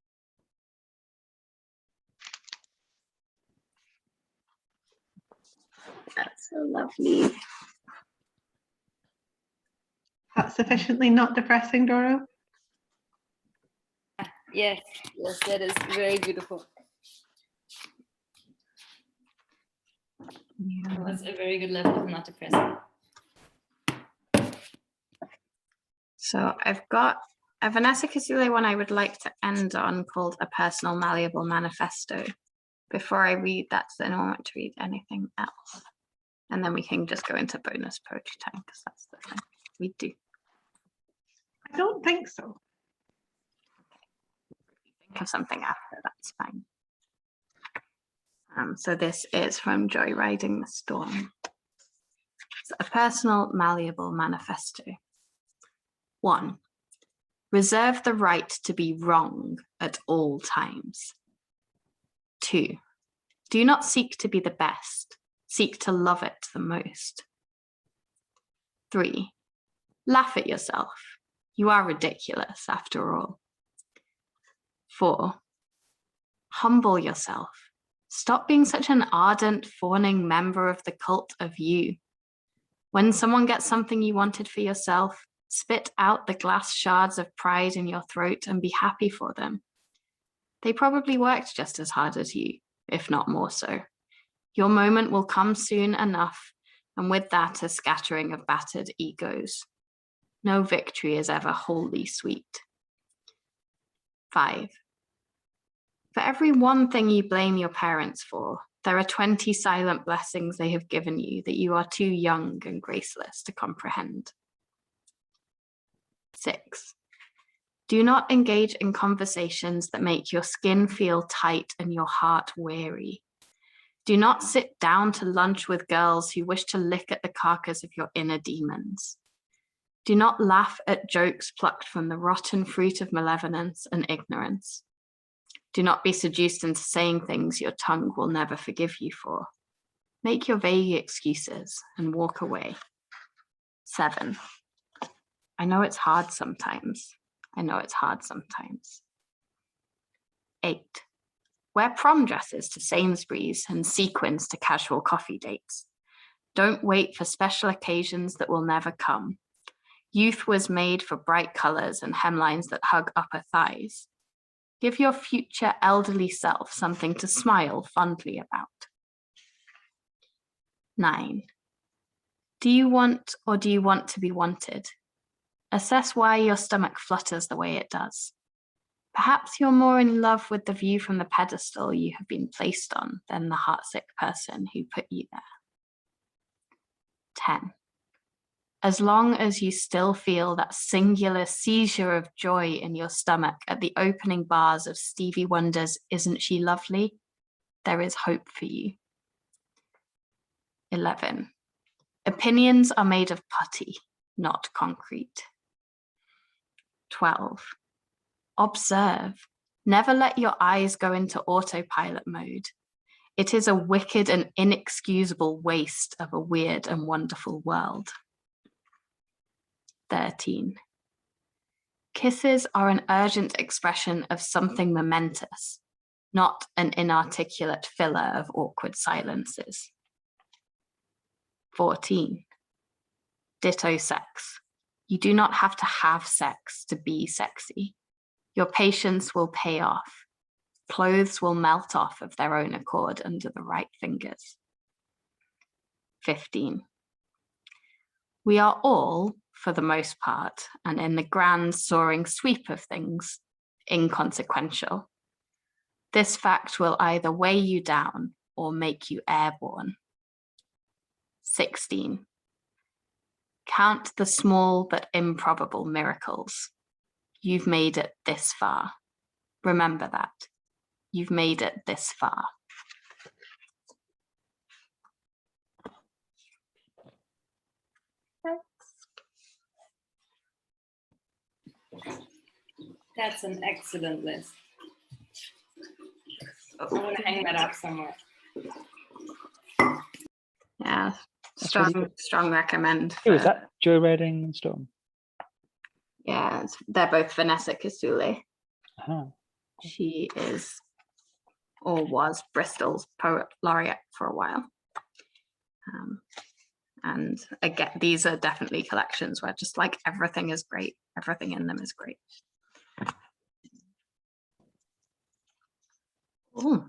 That's so lovely. That's sufficiently not depressing, Doro? Yes, that is very beautiful. Yeah. That's a very good level of not depressing. So I have an essay Kasile one I would like to end on called A Personal Malleable Manifesto. Before I read that, does anyone want to read anything else? And then we can just go into bonus poetry time because that's the thing we do. I don't think so. Think of something after, that's fine. So this is from Joyriding the Storm. It's a personal, malleable manifesto. 1. Reserve the right to be wrong at all times. 2. Do not seek to be the best, seek to love it the most. 3. Laugh at yourself. You are ridiculous after all. 4. Humble yourself. Stop being such an ardent, fawning member of the cult of you. When someone gets something you wanted for yourself, spit out the glass shards of pride in your throat and be happy for them. They probably worked just as hard as you, if not more so. Your moment will come soon enough, and with that a scattering of battered egos. No victory is ever wholly sweet. 5. For every one thing you blame your parents for, there are 20 silent blessings they have given you that you are too young and graceless to comprehend. 6. Do not engage in conversations that make your skin feel tight and your heart weary. Do not sit down to lunch with girls who wish to lick at the carcass of your inner demons. Do not laugh at jokes plucked from the rotten fruit of malevolence and ignorance. Do not be seduced into saying things your tongue will never forgive you for. Make your vague excuses and walk away. 7. I know it's hard sometimes. I know it's hard sometimes. 8. Wear prom dresses to Sainsbury's and sequins to casual coffee dates. Don't wait for special occasions that will never come. Youth was made for bright colors and hemlines that hug upper thighs. Give your future elderly self something to smile fondly about. 9. Do you want or do you want to be wanted? Assess why your stomach flutters the way it does. Perhaps you're more in love with the view from the pedestal you have been placed on than the heartsick person who put you there. 10. As long as you still feel that singular seizure of joy in your stomach at the opening bars of Stevie Wonder's Isn't She Lovely? There is hope for you. 11. Opinions are made of putty, not concrete. 12. Observe. Never let your eyes go into autopilot mode. It is a wicked and inexcusable waste of a weird and wonderful world. 13. Kisses are an urgent expression of something momentous, not an inarticulate filler of awkward silences. 14. Ditto sex. You do not have to have sex to be sexy. Your patience will pay off. Clothes will melt off of their own accord under the right fingers. 15. We are all, for the most part, and in the grand soaring sweep of things, inconsequential. This fact will either weigh you down or make you airborne. 16. Count the small but improbable miracles. You've made it this far. Remember that. You've made it this far. That's an excellent list. I want to hang that up somewhere. Yeah, That's really good. strong recommend. Who is for- that? Joyriding the Storm. Yeah, they're both Vanessa Kisuule. Uh-huh. She is, or was, Bristol's poet laureate for a while. And again, these are definitely collections where just like everything is great. Everything in them is great. Ooh,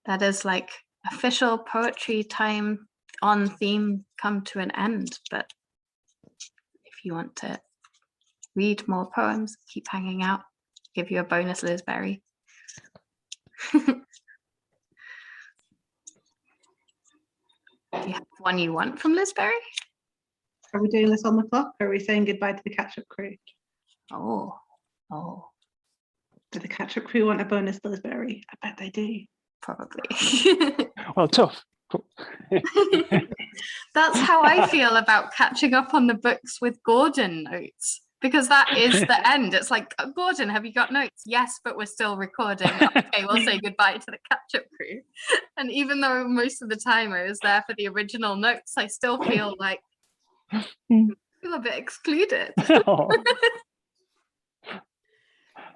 that is like official poetry time on theme come to an end. But if you want to read more poems, keep hanging out, give you a bonus Liz Berry. Do you have One you want from Lisbury? Are we doing this on the clock, or are we saying goodbye to the catch-up crew? Oh, oh, Do the catch-up crew want a bonus Lisbury? I bet they do. probably. Well, tough. That's how I feel about catching up on the books with Gordon notes, because that is the end. It's like, Gordon, have you got notes? Yes, but we're still recording. Okay, we'll say goodbye to the catch-up crew. And even though most of the time I was there for the original notes, I still feel like I feel a bit excluded. Oh.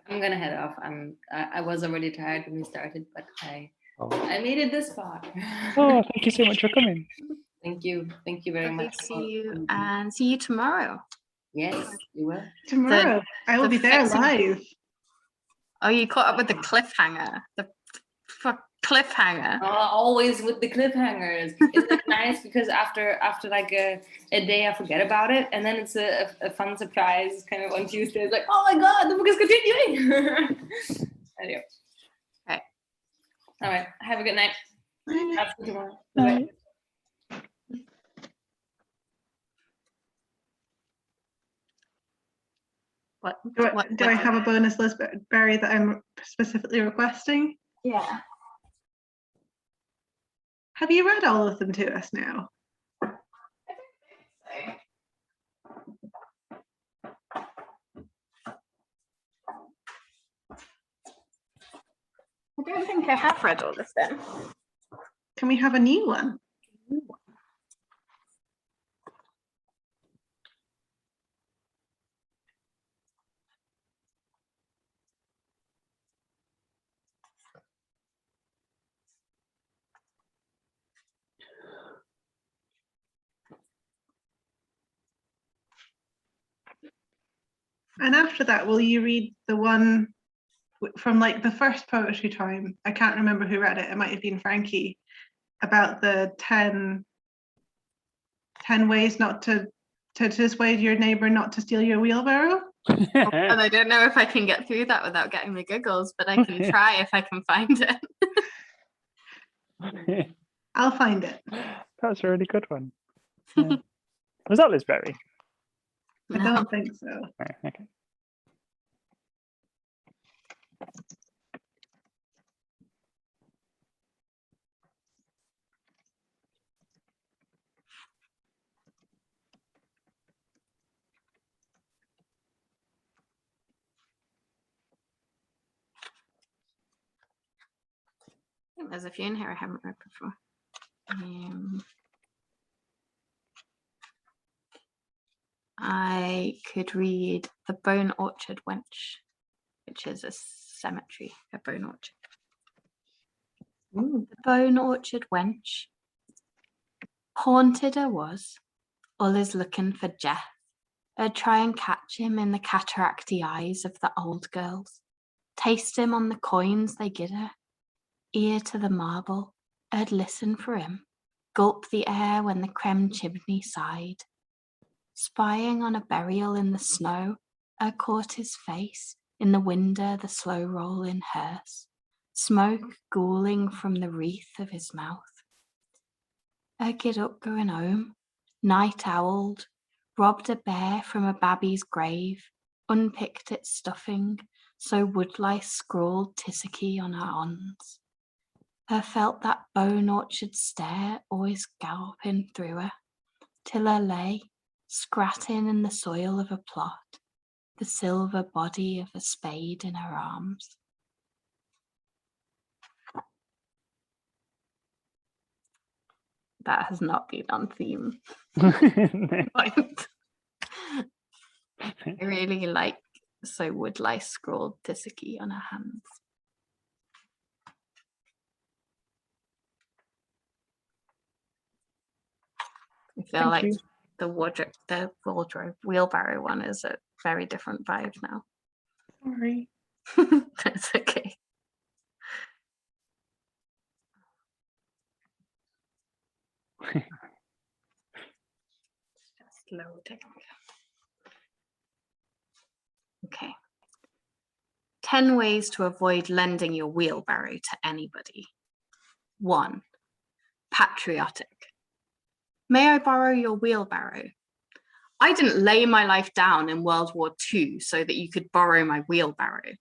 I'm gonna head off. I was already tired when we started, but I made it this far. Oh, thank you so much for coming. Thank you very Lovely much. to see you, and see you tomorrow. Yes, you will. Tomorrow, I will the be there fixing- live. Oh, you caught up with the cliffhanger. The cliffhanger. Always with the cliffhangers. Isn't it nice? Because after like a day, I forget about it, and then it's a fun surprise. Kind of on Tuesday, it's like, oh my god, the book is continuing. Anyway. Right. All right. Have a good night. I'll see you tomorrow. Bye. What? Do I have a bonus Lisbury that I'm specifically requesting? Yeah. Have you read all of them to us now? I don't think I have read all of them. Can we have a new one? And after that, will you read the one from like the first poetry time? I can't remember who read it. It might have been Frankie, about the 10 ways not to dissuade your neighbor not to steal your wheelbarrow. And I don't know if I can get through that without getting the giggles, but I can try if I can find it. I'll find it. That's a really good one. Yeah. Was that Lisbury? I No. don't think so. Right, okay. I think there's a few in here I haven't read before. I could read The Bone Orchard Wench, which is a cemetery, a bone orchard. The Bone Orchard Wench. Haunted I was, always looking for Jeff. I'd try and catch him in the cataracty eyes of the old girls, taste him on the coins they give her, ear to the marble. I'd listen for him, gulp the air when the creme chimney sighed. Spying on a burial in the snow, I caught his face in the window, the slow rolling hearse, smoke gooling from the wreath of his mouth. I get up going home, night owled, robbed a bear from a babby's grave, unpicked its stuffing, so woodlice scrawled Tissacky on her ons. I felt that bone orchard stare always galloping through her, till I lay, scratting in the soil of a plot, the silver body of a spade in her arms. That has not been on theme. Point. I really like so woodlice scrawled Tissacky on her hands. I feel Thank like you. the wardrobe wheelbarrow one is a very different vibe now. Sorry. That's okay. Just loading. Okay. 10 ways to avoid lending your wheelbarrow to anybody. 1. Patriotic. May I borrow your wheelbarrow? I didn't lay my life down in World War II so that you could borrow my wheelbarrow.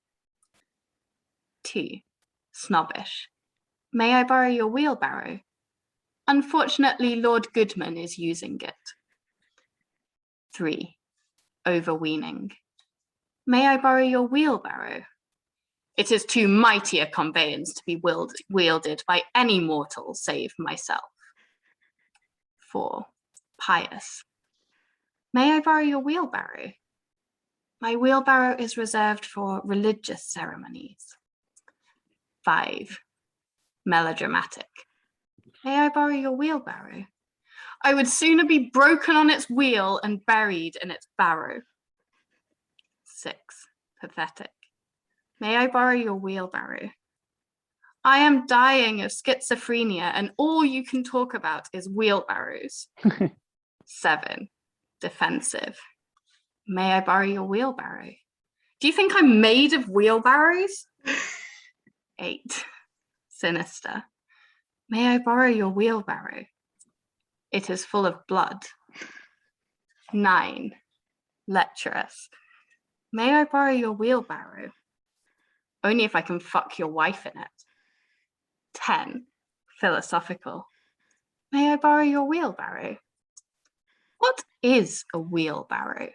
2. Snobbish. May I borrow your wheelbarrow? Unfortunately, Lord Goodman is using it. 3. Overweening. May I borrow your wheelbarrow? It is too mighty a conveyance to be wielded by any mortal save myself. 4. Pious. May I borrow your wheelbarrow? My wheelbarrow is reserved for religious ceremonies. 5. Melodramatic. May I borrow your wheelbarrow? I would sooner be broken on its wheel and buried in its barrow. 6. Pathetic. May I borrow your wheelbarrow? I am dying of schizophrenia and all you can talk about is wheelbarrows. 7. Defensive. May I borrow your wheelbarrow? Do you think I'm made of wheelbarrows? 8. Sinister. May I borrow your wheelbarrow? It is full of blood. 9. Lecherous. May I borrow your wheelbarrow? Only if I can fuck your wife in it. 10. Philosophical. May I borrow your wheelbarrow? What is a wheelbarrow?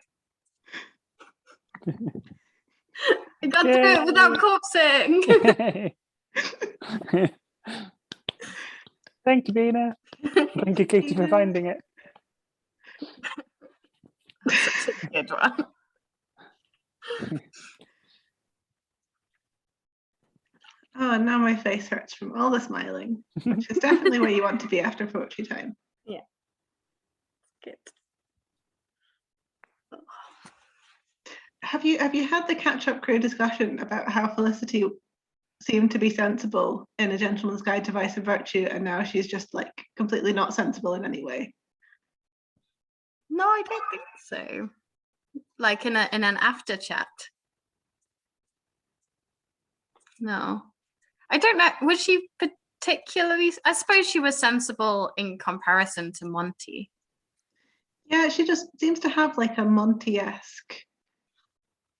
I got through it without corpsing. Thank you, Bina. Thank you, Katie, for finding it. That's such a good one. Oh, and now my face hurts from all the smiling, which is definitely where you want to be after poetry time. Yeah. Good. Have you had the catch-up crew discussion about how Felicity seemed to be sensible in A Gentleman's Guide to Vice and Virtue, and now she's just like completely not sensible in any way? No, I don't think so. Like in an after chat. No. I don't know. Was she particularly? I suppose she was sensible in comparison to Monty. Yeah, she just seems to have like a Monty-esque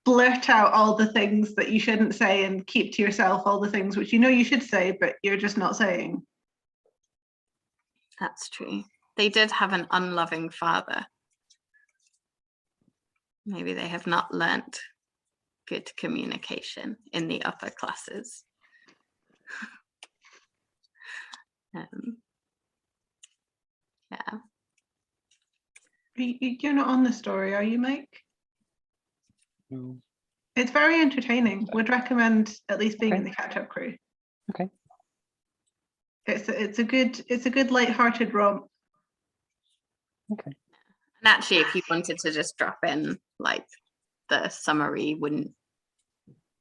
blurt out all the things that you shouldn't say and keep to yourself all the things which you know you should say, but you're just not saying. That's true. They did have an unloving father. Maybe they have not learnt good communication in the upper classes. Yeah. You're not on the story, are you, Mike? No. It's very entertaining. Would recommend at least being in Okay. the catch-up crew. Okay. It's a good light-hearted romp. Okay. And actually, if you wanted to just drop in, like, the summary wouldn't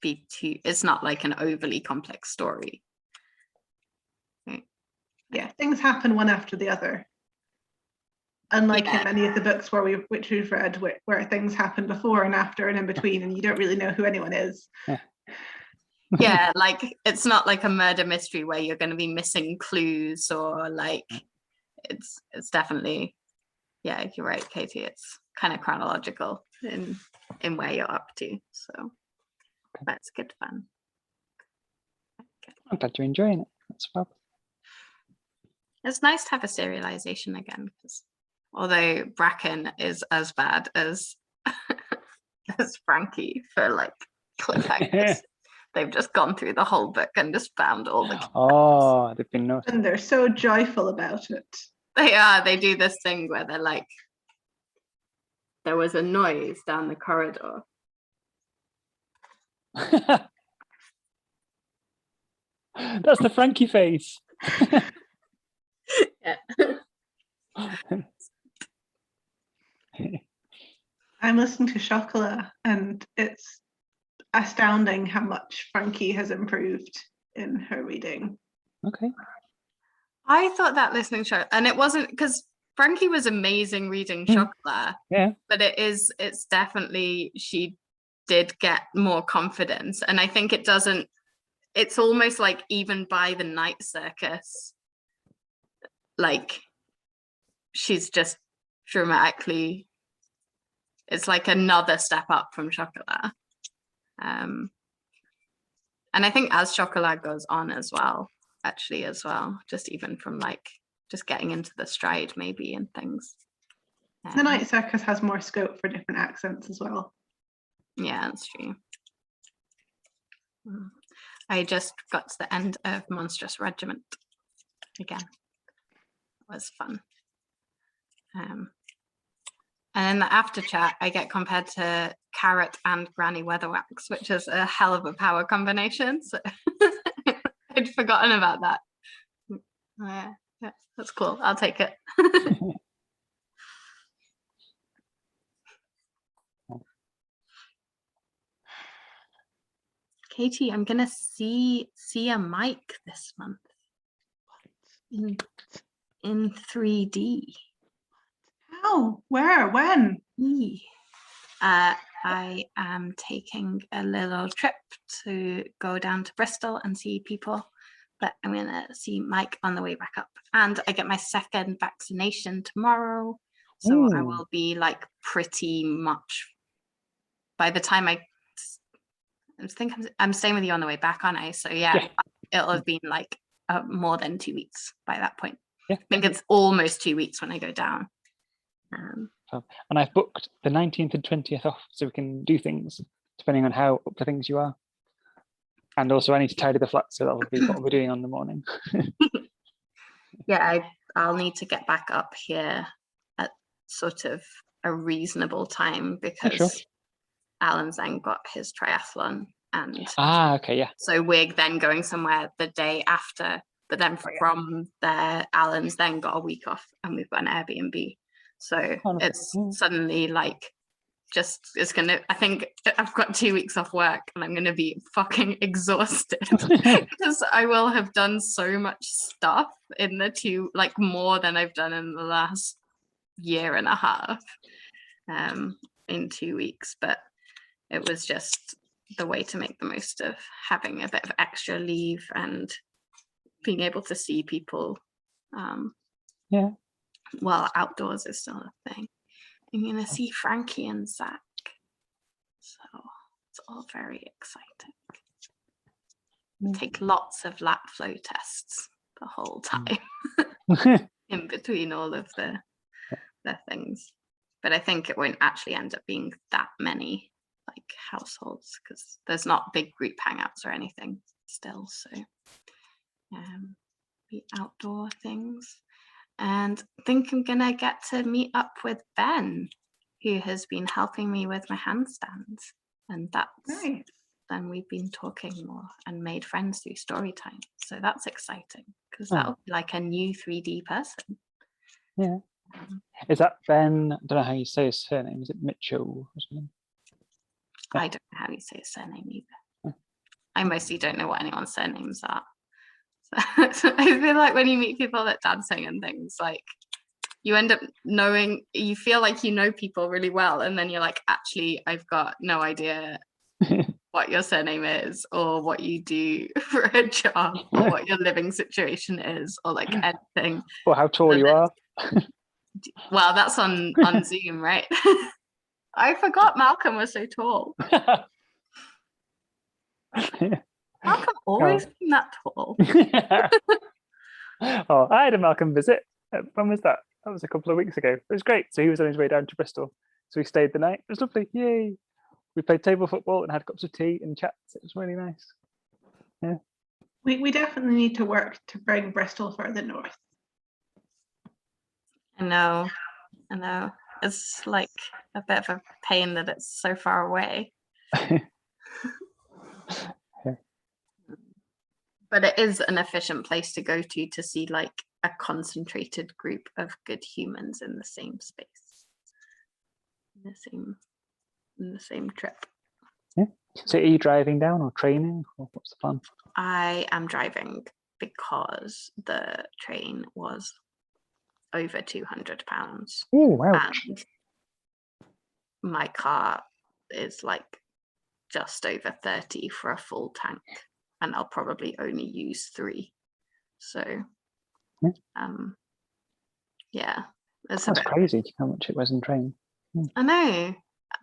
be too, it's not like an overly complex story. Yeah, things happen one after the other. Unlike Yeah. in many of the books which we've read, where things happen before and after and in between, and you don't really know who anyone is. Yeah, like it's not like a murder mystery where you're going to be missing clues or like it's definitely, yeah, you're right, Katie. It's kind of chronological in where you're up to, so that's good fun. I'm glad you're enjoying it. That's fab. It's nice to have a serialization again, because although Bracken is as bad as as Frankie for like cliffhangers, they've just gone through the whole book and just found all the cliffhangers. Oh, they've been noticed. And they're so joyful about it. They do this thing where they're like, there was a noise down the corridor. That's the Frankie face. Yeah. I'm listening to Chocolat, and it's astounding how much Frankie has improved in her reading. Okay. I thought that listening show, and it wasn't because Frankie was amazing reading Chocolat, Yeah. but it's definitely, she did get more confidence, and I think it's almost like even by the Night Circus, like she's just dramatically, it's like another step up from Chocolat. And I think as Chocolat goes on as well, just even from like just getting into the stride maybe and things. The Night Circus has more scope for different accents as well. Yeah, that's true. I just got to the end of Monstrous Regiment again. It was fun. And in the after chat, I get compared to Carrot and Granny Weatherwax, which is a hell of a power combination. So I'd forgotten about that. Yeah, that's cool. I'll take it. Katie, I'm gonna see a mic this month in 3D. How? Where? When? I am taking a little trip to go down to Bristol and see people, but I'm gonna see Mike on the way back up. And I get my second vaccination tomorrow, so I will be like pretty much, by the time I think I'm staying with you on the way back, aren't I? So yeah. It'll have been like more than 2 weeks by that point. I think it's almost 2 weeks when I go down. And I've booked the 19th and 20th off so we can do things depending on how up to things you are. And also I need to tidy the flat, so that'll be what we're doing on the morning. Yeah, I'll need to get back up here at sort of a reasonable time because Alan's then got his triathlon, and okay, yeah. so we're then going somewhere the day after, but then from there Alan's then got a week off and we've got an Airbnb. So it's suddenly like I think I've got 2 weeks off work and I'm gonna be fucking exhausted because I will have done so much stuff in the like more than I've done in the last year and a half in 2 weeks. But it was just the way to make the most of having a bit of extra leave and being able to see people. Well, outdoors is still a thing. I'm gonna see Frankie and Zach, so it's all very exciting. Take lots of lap flow tests the whole time in between all of the things, but I think it won't actually end up being that many like households because there's not big group hangouts or anything still. So the outdoor things. And I think I'm gonna get to meet up with Ben, who has been helping me with my handstands. And that's Nice. then we've been talking more and made friends through Storytime. So that's exciting because that'll be like a new 3D person. Yeah. Is that Ben? I don't know how you say his surname. Is it Mitchell or something? I don't know how you say his surname either. I mostly don't know what anyone's surnames are. So I feel like when you meet people at dancing and things, like you end up knowing, you feel like you know people really well, and then you're like, actually, I've got no idea what your surname is or what you do for a job or what your living situation is or like anything. Or how tall you are. Well, that's on Zoom, right? I forgot Malcolm was so tall. Malcolm always been that tall. Oh, I had a Malcolm visit. When was that? That was a couple of weeks ago. It was great. So he was on his way down to Bristol. So we stayed the night. It was lovely. Yay. We played table football and had cups of tea and chats. It was really nice. Yeah. We definitely need to work to bring Bristol further north. I know. It's like a bit of a pain that it's so far away. But it is an efficient place to go to see like a concentrated group of good humans in the same space, in the same trip. Yeah. So are you driving down or training, or what's the plan? I am driving because the train was over £200. Oh, ouch. And my car is like just over 30 for a full tank, and I'll probably only use 3. So yeah, It's a That's bit. crazy how much it was in train. I know.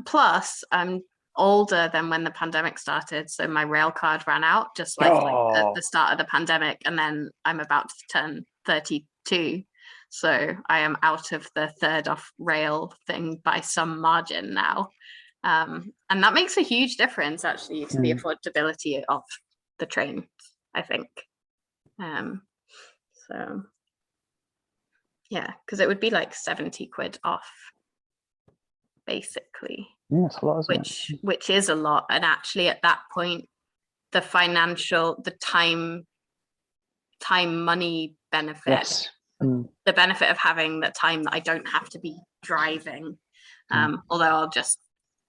Plus, I'm older than when the pandemic started, so my rail card ran out just like at Oh. the start of the pandemic, and then I'm about to turn 32, so I am out of the third off rail thing by some margin now, and that makes a huge difference actually to the affordability of the train, I think. So yeah, because it would be like 70 quid off basically, Yeah, it's a lot, isn't it? which is a lot. And actually at that point, the time money benefit, Yes. the benefit of having the time that I don't have to be driving, although I'll just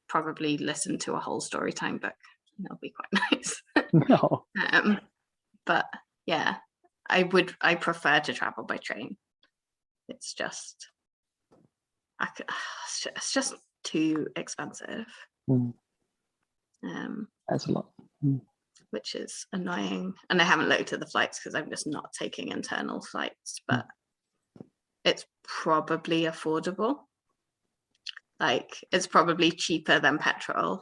probably listen to a whole story time book. That'll be quite nice. No. But yeah, I prefer to travel by train. It's just it's just too expensive. That's a lot. Which is annoying. And I haven't looked at the flights because I'm just not taking internal flights, but it's probably affordable. Like, it's probably cheaper than petrol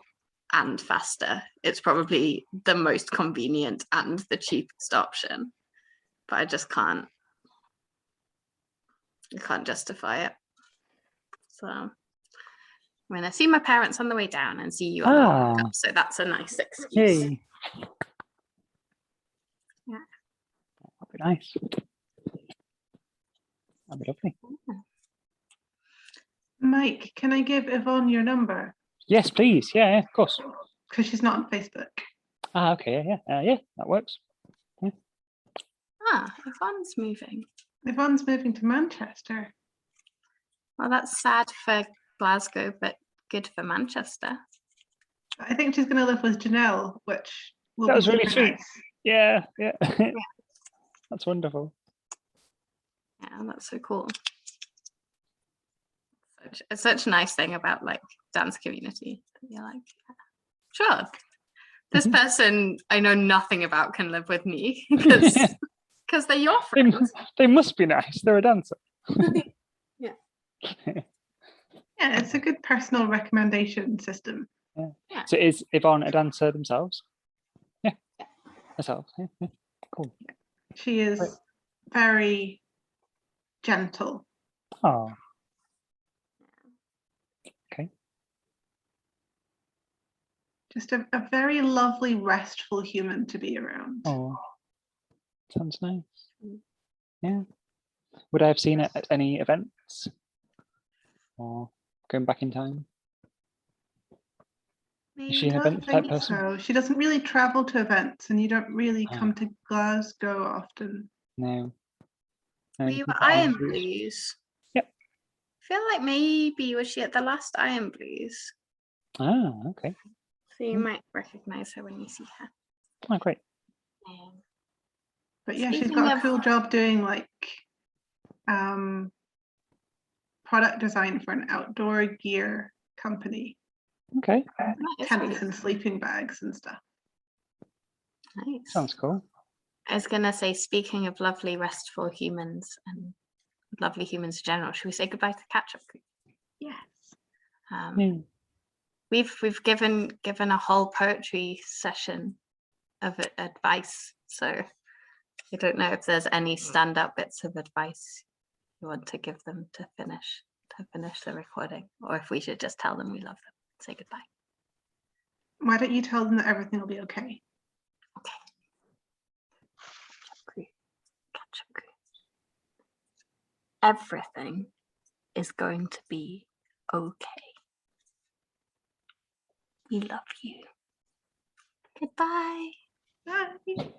and faster. It's probably the most convenient and the cheapest option, but I just can't justify it. So I'm gonna see my parents on the way down and see you on the way back up, so that's a nice excuse. Yay. Yeah. That'd be nice. That'd be lovely. Mike, can I give Yvonne your number? Yes, please. Yeah, of course. Because she's not on Facebook. Okay, yeah, that works. Yvonne's moving. Yvonne's moving to Manchester. Well, that's sad for Glasgow, but good for Manchester. I think she's going to live with Janelle, which will That be was really super sweet. nice. Yeah. That's wonderful. Yeah, that's so cool. It's such a nice thing about like dance community. You're like, sure, this person I know nothing about can live with me because they're your friends. They must be nice. They're a dancer. Yeah. Yeah, it's a good personal recommendation system. Yeah. So is Yvonne a dancer themselves? Yeah. Herself. Yeah. Cool. She is very gentle. Oh. Okay. Just a very lovely, restful human to be around. Oh. Sounds nice. Yeah. Would I have seen it at any events? Or going back in time? Is she an event type person? So she doesn't really travel to events, and you don't really come to Glasgow often. No. Were you at Iron Blues? Yep. I feel like maybe was she at the last Iron Blues? Ah, okay. So you might recognize her when you see her. Oh, great. But yeah, she's Speaking got a of- cool job doing like product design for an outdoor gear company. Okay. Tents and sleeping bags and stuff. Nice. Sounds cool. I was gonna say, speaking of lovely, restful humans and lovely humans in general, should we say goodbye to Catch Up Group? Yes. We've given a whole poetry session of advice, so I don't know if there's any stand-up bits of advice you want to give them to finish the recording, or if we should just tell them we love them and say goodbye. Why don't you tell them that everything will be okay? Okay. Catch up group. Everything is going to be okay. We love you. Goodbye. Bye.